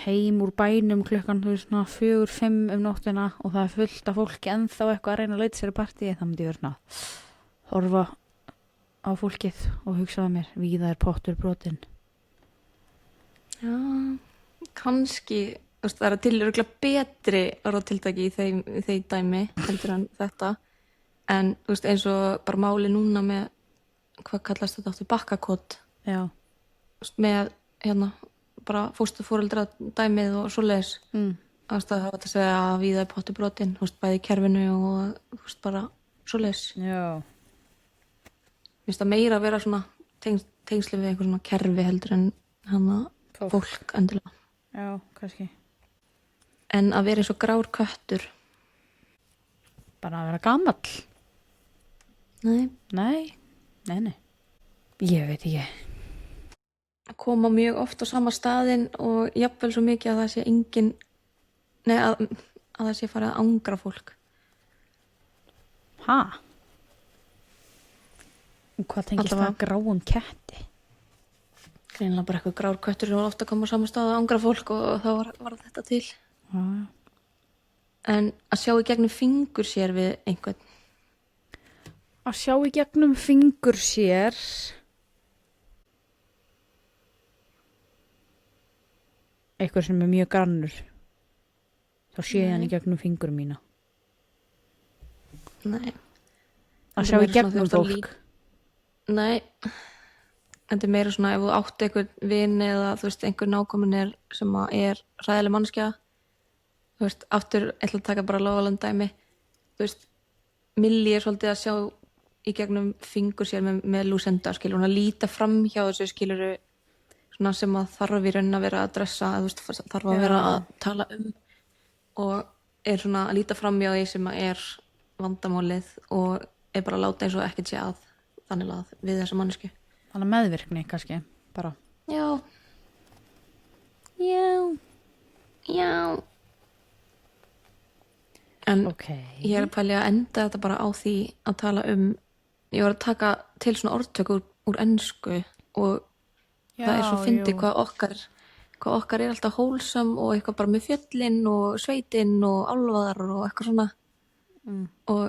heim úr bænum klukkan, þú veist, svona 4-5 nóttina og það er fullt af fólki ennþá eitthvað að reyna að leita sér í partíi, þá myndi ég vera svona horfa á fólkið og hugsaði mér, víða er pottur brotin. Já, kannski, þú veist, það er til örugglega betri orðatiltæki í þeim dæmi heldur en þetta, en þú veist, eins og bara máli núna með, hvað kallast þetta áttu, bakkakot, Já. þú veist, með hérna, bara fósturforeldra dæmið og svoleiðis, þú veist, það hafa þetta að segja að víða er potti brotin, þú veist, bæði í kerfinu og þú veist, bara svoleiðis. Já. Mér finnst það meira að vera svona tengsli við einhver svona kerfi heldur en hana fólk endilega. Já, kannski. En að vera eins og grár köttur. Bara að vera gamall. Nei. Nei. Ég veit ekki. Að koma mjög oft á sama staðinn og jafnvel svo mikið að það sé engin, nei, að það sé farið að angra fólk. Ha? Og hvað tengist Allavega. það gráum ketti? Greinilega bara eitthvað grár köttur sem var ofta að koma á sama stað að angra fólk og þá var þetta til. Já. En að sjá í gegnum fingur sér við einhvern. Að sjá í gegnum fingur sér. Eitthvað sem er mjög grannur. Þá sé ég hann í gegnum fingur mína. Nei. Að Þetta sjá er í meira svona gegnum þegar þú ert að fólk. Nei, þetta er meira svona ef þú átt einhvern vin eða þú veist einhver nákomin sem að er hræðileg manneskja, þú veist, aftur ætla að taka bara Lágaland dæmi, þú veist, Milli er svolítið að sjá í gegnum fingur sér með Lucinda, skilur hún að líta fram hjá þessu, skilur svona sem að þarf í raun að vera að dressa, þú veist, þarf að vera að tala og er svona að líta fram hjá því sem að er vandamálið og er bara að láta eins og ekkert sé að þannig að við þessa mannesku. Þannig meðvirkni kannski. Bara. Já. En Ok. ég er að pælja að enda þetta bara á því að tala ég var að taka til svona orðtök úr ensku og það er svo fyndið hvað okkar er alltaf wholesome og eitthvað bara með fjöllin og sveitin og álfaðar og eitthvað svona og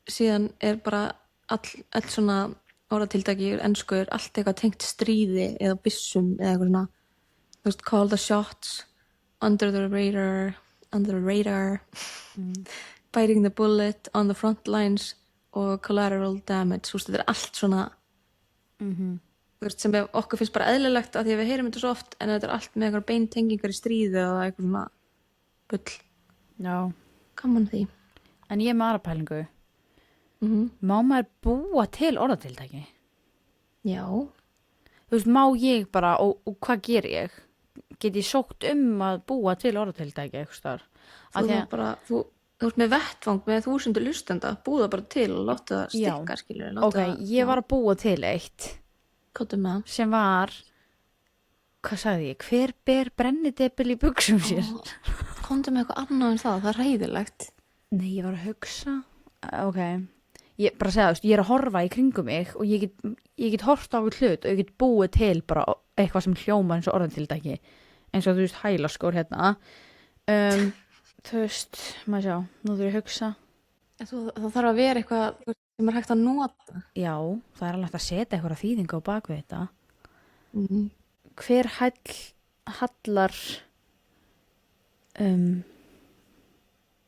síðan er bara all svona orðatiltæki úr ensku er allt eitthvað tengt stríði eða byssum eða eitthvað svona, þú veist, call the shots, under the radar biting the bullet, on the front lines og collateral damage, þú veist, þetta er allt svona þú veist, sem okkur finnst bara eðlilegt að því að við heyrum þetta svo oft en þetta er allt með eitthvað beintengingar í stríði eða eitthvað svona bull. Já. Gaman því. En ég er með aðra pælingu. Má maður búa til orðatildæki? Já. Þú veist, má ég bara, og hvað ger ég? Get ég sótt að búa til orðatildæki eitthvað starf? Þú ert með vettvang með 1000 hlustenda, búða bara til og láta það stikka, skilur. Ok, ég var að búa til eitt Kottu með það. sem var, hvað sagði ég, hver ber brennidepil í buxum sér? Komdu með eitthvað annað en það er hræðilegt. Nei, ég var að hugsa. Ok, ég bara segja, þú veist, ég er að horfa í kringum mig og ég get hort á eitthvað hlut og ég get búið til bara eitthvað sem hljóma eins og orðatildæki. Eins og þú veist, hælaskór hérna. Þú veist, maður sjá, nú þurfum ég að hugsa. Það þarf að vera eitthvað sem er hægt að nota. Já, það er alveg hægt að setja eitthvað þýðingu á bak við þetta. Hver hallar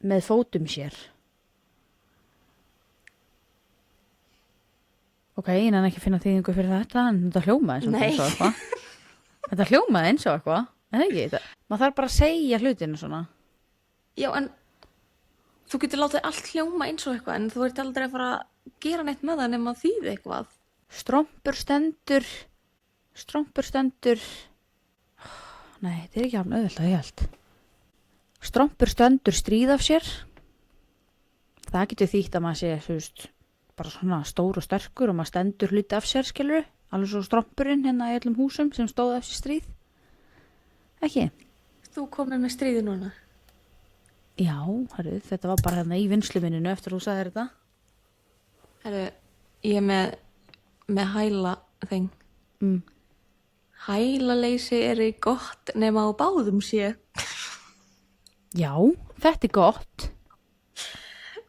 með fótum sér? Ok, ég nenni ekki að finna þýðingu fyrir þetta, en þetta hljómaði eins og eitthvað. Þetta hljómaði eins og eitthvað, en ekki þetta. Maður þarf bara að segja hlutinu svona. Já, en þú getur látið allt hljóma eins og eitthvað en þú ert aldrei að fara að gera neitt með það nema að þýða eitthvað. Strompur stendur. Nei, þetta er ekki alveg auðvelt að ég held. Strompur stendur stríð af sér. Það getur þýtt að maður sé, þú veist, bara svona stór og sterkur og maður stendur hluti af sér, skilur. Alveg svo strompurinn hérna í öllum húsum sem stóð af sér stríð. Ekki? Þú komir með stríði núna. Já, herru, þetta var bara hérna í vinnsluminninu eftir þú sagðir þetta. Herru, ég er með hæla þeng. Hælaleysi er gott nema á báðum sé. Já, þetta er gott.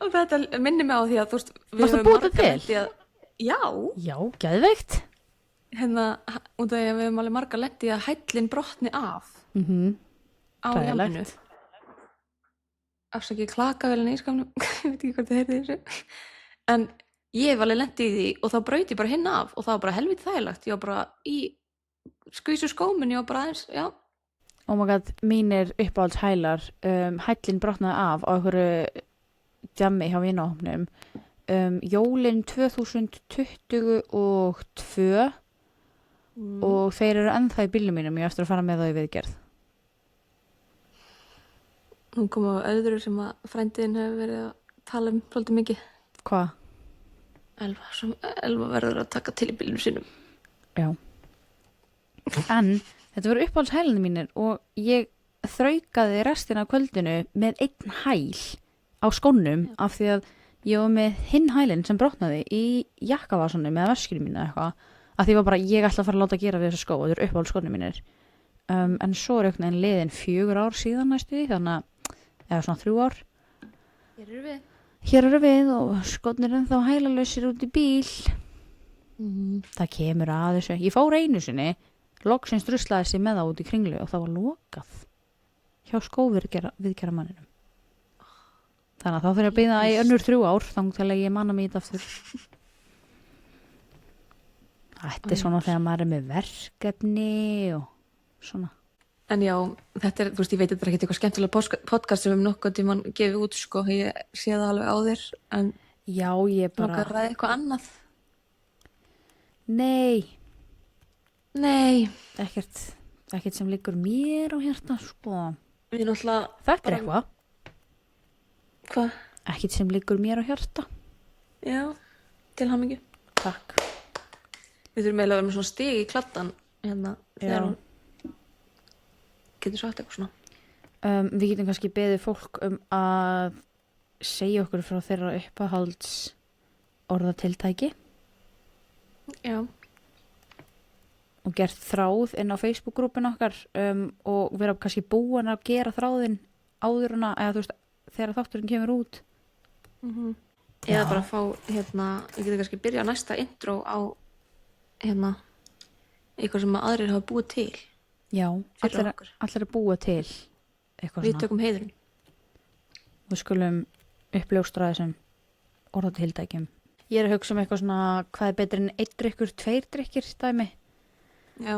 Og þetta minnir mig á því að þú veist, Varstu að búa þetta til? Já. Já, geðveikt. Hérna, út af því að við höfum alveg marga lent í að hællin brotni af. á jamminu. Hræðilegt. Afsakið klakavelina í skamnum, ég veit ekki hvort þið heyrði þessu. En ég hef alveg lent í því og þá braut ég bara hinn af og það var bara helviti þægilegt. Ég var bara í skvísu skóminn, ég var bara aðeins, já. Oh my god, mínir uppáhalds hælar, hællinn brotnaði af á einhverju djammi hjá vinahópnum. Jólin 2022 og þeir eru ennþá í bílnum mínum, ég á eftir að fara með það í viðgerð. Nú kom á öðru sem að frændiðin hefur verið að tala um svolítið mikið. Hvað? Elva verður að taka til í bílnum sínum. Já. En þetta voru uppáhalds hælunum mínir og ég þraukaði restina af kvöldinu með einn hæl á skónum af því að ég var með hinn hælinn sem brotnaði í jakkavasanum eða veskinu mínu eða eitthvað. Af því ég var bara, ég ætla að fara að láta gera við þessu skó og þetta eru uppáhalds skónum mínir. En svo er einhvern veginn liðin 4 ár síðan næstu því, þannig að, eða svona 3 ár. Hér eru við og skónir ennþá hælalausir út í bíl. Það kemur að þessu. Ég fór einu sinni, loksins druslaði sig með það út í Kringlu og það var lokað hjá skóviðgerðamanninum. Þannig að þá þurf ég að bíða í önnur 3 ár, þannig til að ég manna mig í þetta aftur. Þetta er svona þegar maður er með verkefni og svona. En já, þetta er, þú veist, ég veit þetta er ekkert eitthvað skemmtilega podcast sem nokkuð tímann gefið út, sko, ég sé það alveg á þér, en já, ég bara... Langar að ræða eitthvað annað? Nei, ekkert sem liggur mér á hjarta, sko. Við náttúrulega... Þetta er eitthvað. Hvað? Ekkert sem liggur mér á hjarta. Já, til hamingju. Takk. Við þurfum eiginlega að vera með svona stig í kladdan hérna þegar hún getur sagt eitthvað svona. Við getum kannski beðið fólk að segja okkur frá þeirra uppáhalds orðatiltæki. Já. Og gert þráð inn á Facebook-grúpin okkar og vera kannski búin að gera þráðin áður hana, eða þú veist, þegar þátturinn kemur út. Eða bara fá, hérna, ég geti kannski byrja næsta intro á hérna eitthvað sem aðrir hafa búið til. Já, allir að búa til eitthvað Við svona. tökum heiðurinn. Við skulum uppljóstra þessum orðatiltækjum. Ég er að hugsa eitthvað svona, hvað er betur en 1 drykkur, 2 drykkir dæmi. Já.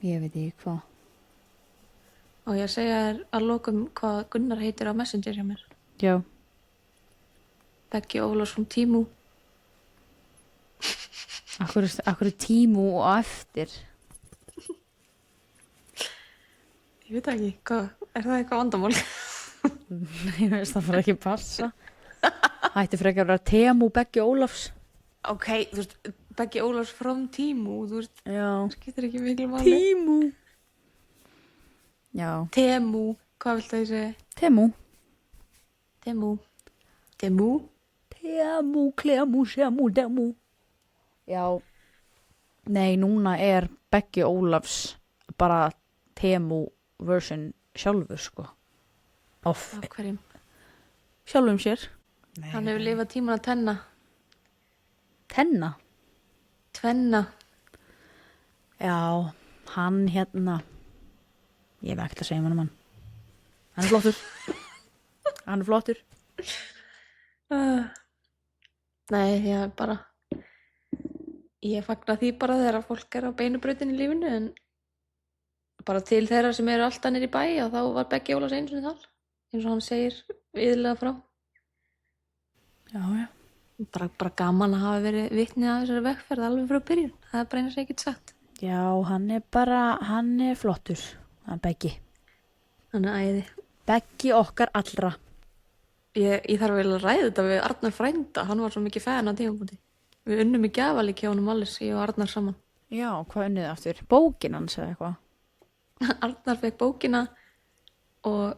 Ég veit ekki hvað. Og ég að segja þér að lokum hvað Gunnar heitir á Messenger hjá mér. Já. Beggi Ólafsson Tímú. Akkur tímu og eftir. Ég veit ekki, hvað, er það eitthvað vandamál? Ég veist það bara ekki passa. Ætti frekar að vera Temu Beggi Ólafs. Ok, þú veist, Beggi Ólafs from Tímú, þú veist, Já. skiptir ekki miklu máli. Tímu. Já. Temu, hvað viltu að ég segja? Temu. Temu. Temu? Temu, klemu, semu, demu. Já. Nei, núna er Beggi Ólafs bara Temu version sjálfur, sko. Af hverjum? Sjálfum sér. Nei. Hann hefur lifað tíman að tenna. Tenna. Tvenna. Já, hann hérna. Ég hef ekkert að segja hann. Hann er flottur. Hann er flottur. Nei, ég fagna því bara þegar fólk er á beinubrautinni í lífinu, en bara til þeirra sem eru alltaf niður í bæ og þá var Beggi Ólafs einu sinni þar, eins og hann segir iðulega frá. Já. Bara gaman að hafa verið vitni að þessari vegferð alveg frá byrjun. Það er bara einu sem ég get sagt. Já, hann er flottur. Hann er Beggi. Hann er æði. Beggi okkar allra. Ég þarf vel að ræða þetta við Arnar frænda. Hann var svo mikið fan á tímapunkti. Við unnum í gjafalík hjá honum allir, ég og Arnar saman. Já, hvað unnið aftur? Bókin hans eða eitthvað? Arnar fekk bókina og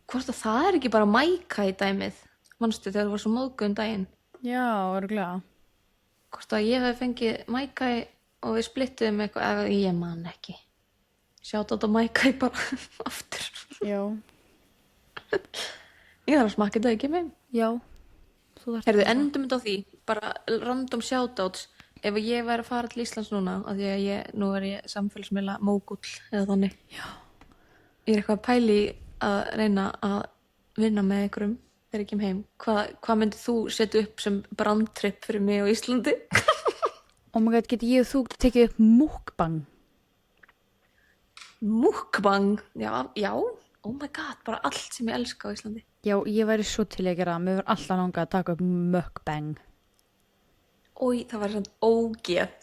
hvort að það er ekki bara Mæka í dæmið. Manstu þegar þú var svo móðguð daginn? Já, örugglega. Hvort að ég hef fengið Mæka og við splittum eitthvað, eða ég man ekki. Sjátt á Mæka bara aftur. Já. Ég þarf að smakka þetta ekki með. Já. Herðu, endum þetta á því, bara random shoutouts. Ef ég væri að fara til Íslands núna, af því að nú er ég samfélagsmiðla mógull eða þannig. Já. ég er eitthvað að pæli að reyna að vinna með einhverjum þegar ég kem heim. Hvað myndið þú setja upp sem brandtripp fyrir mig á Íslandi? Oh my god, geti ég og þú tekið upp mukbang? Mukbang, já, oh my god, bara allt sem ég elska á Íslandi. Já, ég væri svo til að gera það. Mér verður alltaf langað að taka upp mukbang. Ói, það var svona ógeð.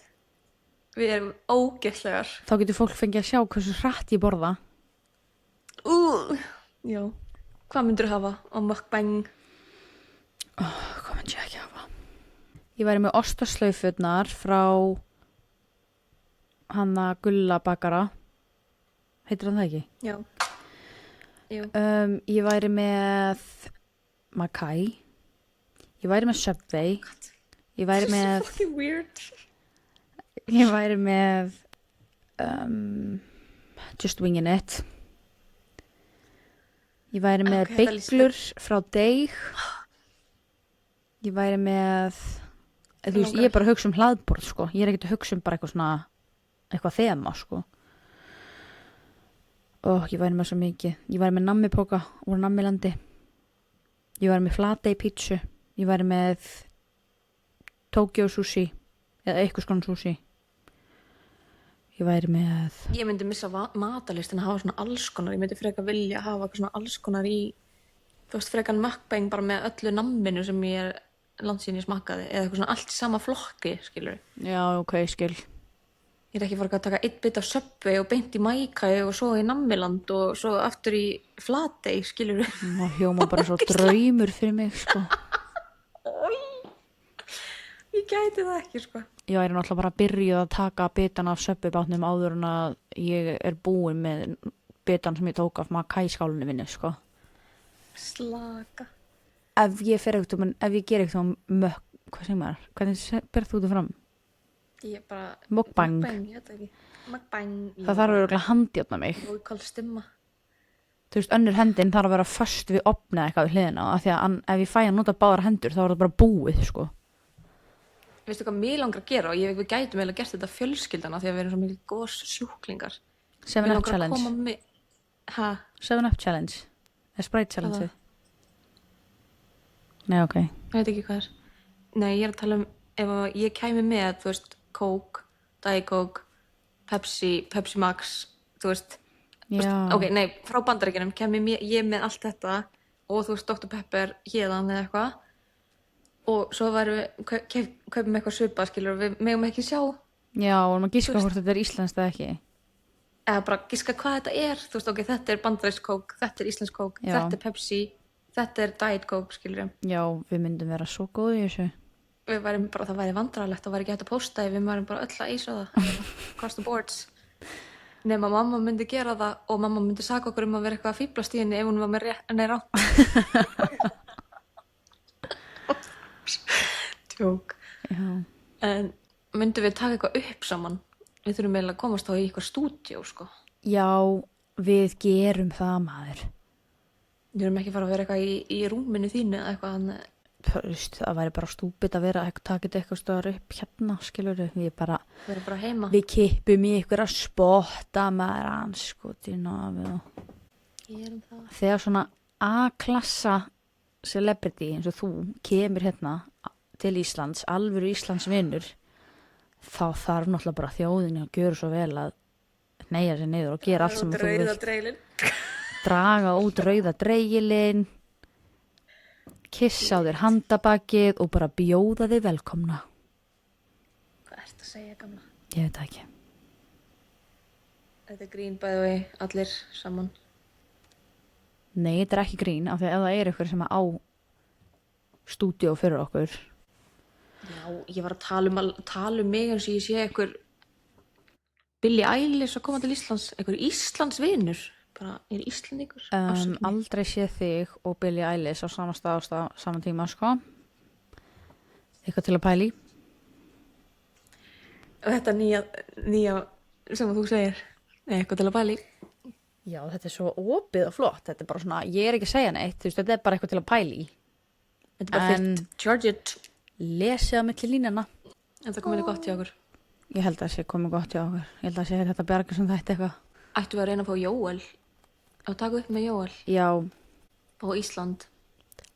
Við erum ógeðslegar. Þá getur fólk fengið að sjá hversu hratt ég borða. Já. Hvað myndir þú hafa á mukbang? Hvað myndi ég ekki hafa? Ég væri með ostaslaufurnar frá Hanna Gulla bakara. Heitir hann það ekki? Já. Jú. Ég væri með Mackay. Ég væri með Subway. Ég væri með So fucking weird. Ég væri með Just Wingin' It. Ég væri með Ok, þetta lýst beiglur frá Deig. Ég væri með þú veist, ég er bara að hugsa um hlaðborð sko. Ég er ekkert að hugsa um bara eitthvað svona eitthvað þema sko. Ég væri með svo mikið. Ég væri með nammipoka úr Nammilandi. Ég væri með Flatey pítsu. Ég væri með Tokyo sushi eða eitthvað skona sushi. Ég væri með Ég myndi missa matalistin að hafa svona alls konar. Ég myndi frekar vilja hafa svona alls konar í, þú veist, frekar mukbang bara með öllu namminu sem ég er langt síðan ég smakkaði, eða eitthvað svona allt í sama flokki, skilur. Já, ok, skil. Ég er ekki fara að taka eitt bit af Subway og beint í Mackay og svo í Nammiland og svo aftur í Flatey, skilur. Það hljóma bara svo draumur fyrir mig sko. Ég gæti það ekki, sko. Ég væri náttúrulega bara að byrja að taka bitan af Subway-bátnum áður en að ég er búin með bitan sem ég tók af Mackay-skálunni minni, sko. Slaka. Ef ég ger eitthvað hvað segir maður? Hvernig berð þú þetta fram? Ég bara... Mukbang. Mukbang, ég veit ekki. Mukbang. Það þarf að vera handjárna mig. Og ég kalla stimma. Þú veist, önnur hendin þarf að vera föst við opnið eitthvað við hliðina af því að ef ég fæ að nota báðar hendur þá er það bara búið, sko. Veistu hvað mér langar að gera og við gætum eiginlega gert þetta fjölskyldana því að við erum svo mikið góðs sjúklingar. 7up challenge. 7up challenge. Eða Sprite challenge. Nei, ok. Ég veit ekki hvað er. Nei, ég er að tala um ef ég kæmi með, þú veist, Coke, Diet Coke, Pepsi Max, þú veist. Já. Ok, nei, frá Bandaríkjunum kæmi ég með allt þetta og þú veist, Dr. Pepper héðan eða eitthvað. Og svo varum við, kaupum eitthvað svipað, skilur, við megum ekki sjá. Já, og maður gíska hvort þetta er íslenskt eða ekki. Eða bara gíska hvað þetta er, þú veist, ok, þetta er bandarísk Coke, þetta er íslensk Coke, Já. þetta er Pepsi, þetta er Diet Coke, skilur. Já, við myndum vera svo góð í þessu. Við værum bara, það væri vandræðalegt, það væri ekki hægt að pósta ef við værum bara öll að ísa það, across the boards. Nema mamma myndi gera það og mamma myndi saka okkur að vera eitthvað að fíblast í henni ef hún var með rátt. Tjók. Já. En myndum við taka eitthvað upp saman? Við þurfum eiginlega að komast þá í eitthvað stúdíó, sko. Já, við gerum það, maður. Við erum ekki að fara að vera eitthvað í rúminu þínu eða eitthvað hann. Það væri bara stúpid að vera að taka þetta eitthvað stöðar upp hérna, skilur við Við erum bara heima. Við kippum í ykkur að spotta maður anskotin og Gerum það. þegar svona A-klassa celebrity eins og þú kemur hérna til Íslands, alvöru Íslands vinnur, þá þarf náttúrulega bara þjóðinni að gjöra svo vel að hneigja sér niður og gera allt sem þú vilt. Dreilin. Draga út rauða dreigilinn, kissa á þér handabakið og bara bjóða þig velkomna. Hvað ertu að segja, gamla? Ég veit það ekki. Þetta er grín bæði og allir saman. Nei, þetta er ekki grín, af því að ef það er ykkur sem á stúdíó fyrir okkur. Já, ég var að tala um mig eins og ég sé einhver Billie Eilish að koma til Íslands, einhver Íslandsvinur, bara er Íslandingur. Aldrei sé þig og Billie Eilish á sama stað á sama tíma, sko. Eitthvað til að pæli. Og þetta nýja sem þú segir, eitthvað til að bæli. Já, þetta er svo opið og flott. Þetta er bara svona, ég er ekki að segja neitt, þú veist, þetta er bara eitthvað til að pæli. Þetta er bara fyrst, charge it. Lesið á milli línana. Þetta komið gott hjá okkur. Ég held að það sé komið gott hjá okkur. Ég held að það sé þetta bjarga sem þetta eitthvað. Ættum við að reyna að fá Jóel? að taka upp með Jóel Já, á Ísland.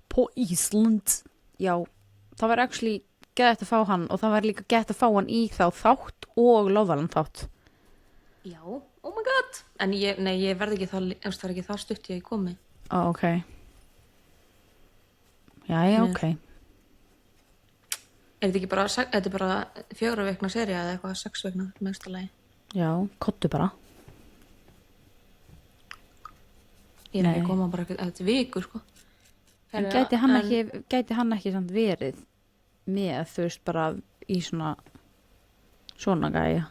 på Ísland. Já, það var actually gett að fá hann og það var líka gett að fá hann í þá þátt og Lofaland þátt. Já, oh my god. En ég verð ekki það, það er ekki það stutt ég komi. Ok. Já, ok. Er þetta ekki bara, þetta er bara 4 vikna sería eða eitthvað 6 vikna mesta lagi? Já, kottu bara. Ég er ekki að koma bara eftir viku, sko. En gæti hann ekki samt verið með, þú veist, bara í svona gæja?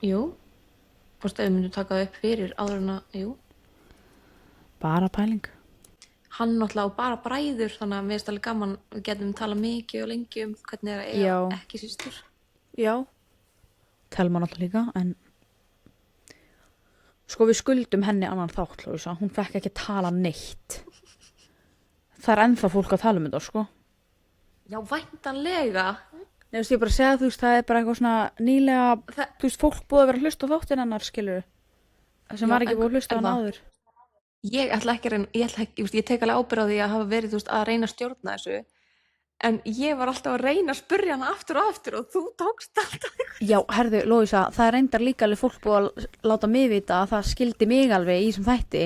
Jú. Fórst ef við myndum taka það upp fyrir áður en að, jú. Bara pæling. Hann náttúrulega á bara bræður, þannig að mér finnst alveg gaman, við getum talað mikið og lengi hvernig er að eiga ekki systur. Já. Telma náttúrulega líka, en sko við skuldum henni annan þátt, Lóisa. Hún fekk ekki tala neitt. Það er ennþá fólk að tala þetta, sko. Já, væntanlega. Nei, þú veist, ég bara segja, þú veist, það er bara eitthvað svona nýlega, þú veist, fólk búið að vera að hlusta á þáttin hennar, skilur. Sem var ekki búið að hlusta á hann áður. Ég ætla ekki að reyna, ég tek alveg ábyrgð á því að hafa verið, þú veist, að reyna að stjórna þessu. En ég var alltaf að reyna að spurja hana aftur og aftur og þú tókst alltaf. Já, herðu, Lóisa, það er reyndar líka alveg fólk búið að láta mig vita að það skildi mig alveg í þessum þætti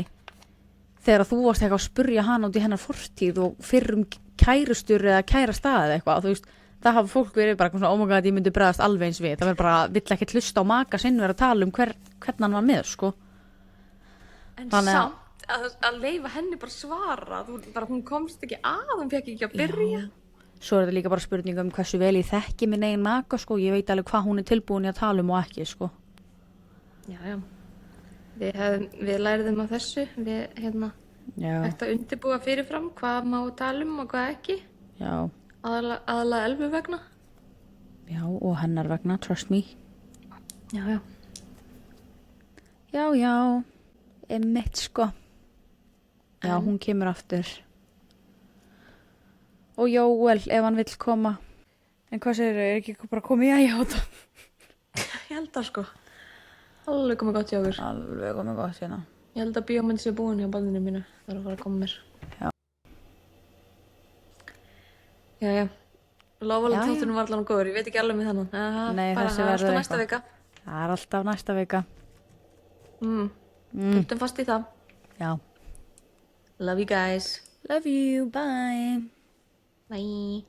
þegar þú varst eitthvað að spurja hana út í hennar fortíð og fyrrum kærustur eða kærastað eða eitthvað, þú veist, það hafa fólk verið bara svona, oh my god, ég myndi bregðast alveg eins við, það verður bara, vill ekki hlusta á maka sinn verið að tala hvernig hann var með, sko. En samt að leyfa henni bara svara, hún komst ekki að, hún fekk ekki að byrja. Svo er þetta líka bara spurning hversu vel ég þekki minn eigin maka, sko, ég veit alveg hvað hún er tilbúin í að tala um og ekki, sko. Já. Við læriðum á þessu, við ætti að undirbúa fyrirfram hvað má tala um og hvað ekki. Já. Aðalega Elfu vegna. Já, og hennar vegna, trust me. Já. Já, einmitt, sko. Já, hún kemur aftur. Og Jóel, ef hann vill koma. En hvað segirðu, er ekki bara komið í ægjáta? Ég held það, sko. Alveg komið gott hjá okkur. Alveg komið gott hérna. Ég held að bíómynd sé búin hjá barninu mínu. Það er að fara að koma mér. Já. Lofaland þáttunum var allan góður. Ég veit ekki alveg með þannig. Nei, þessi verður alltaf næsta vika. Það er alltaf næsta vika. Puttum fast í það. Já. Love you guys. Love you, bye. Bye.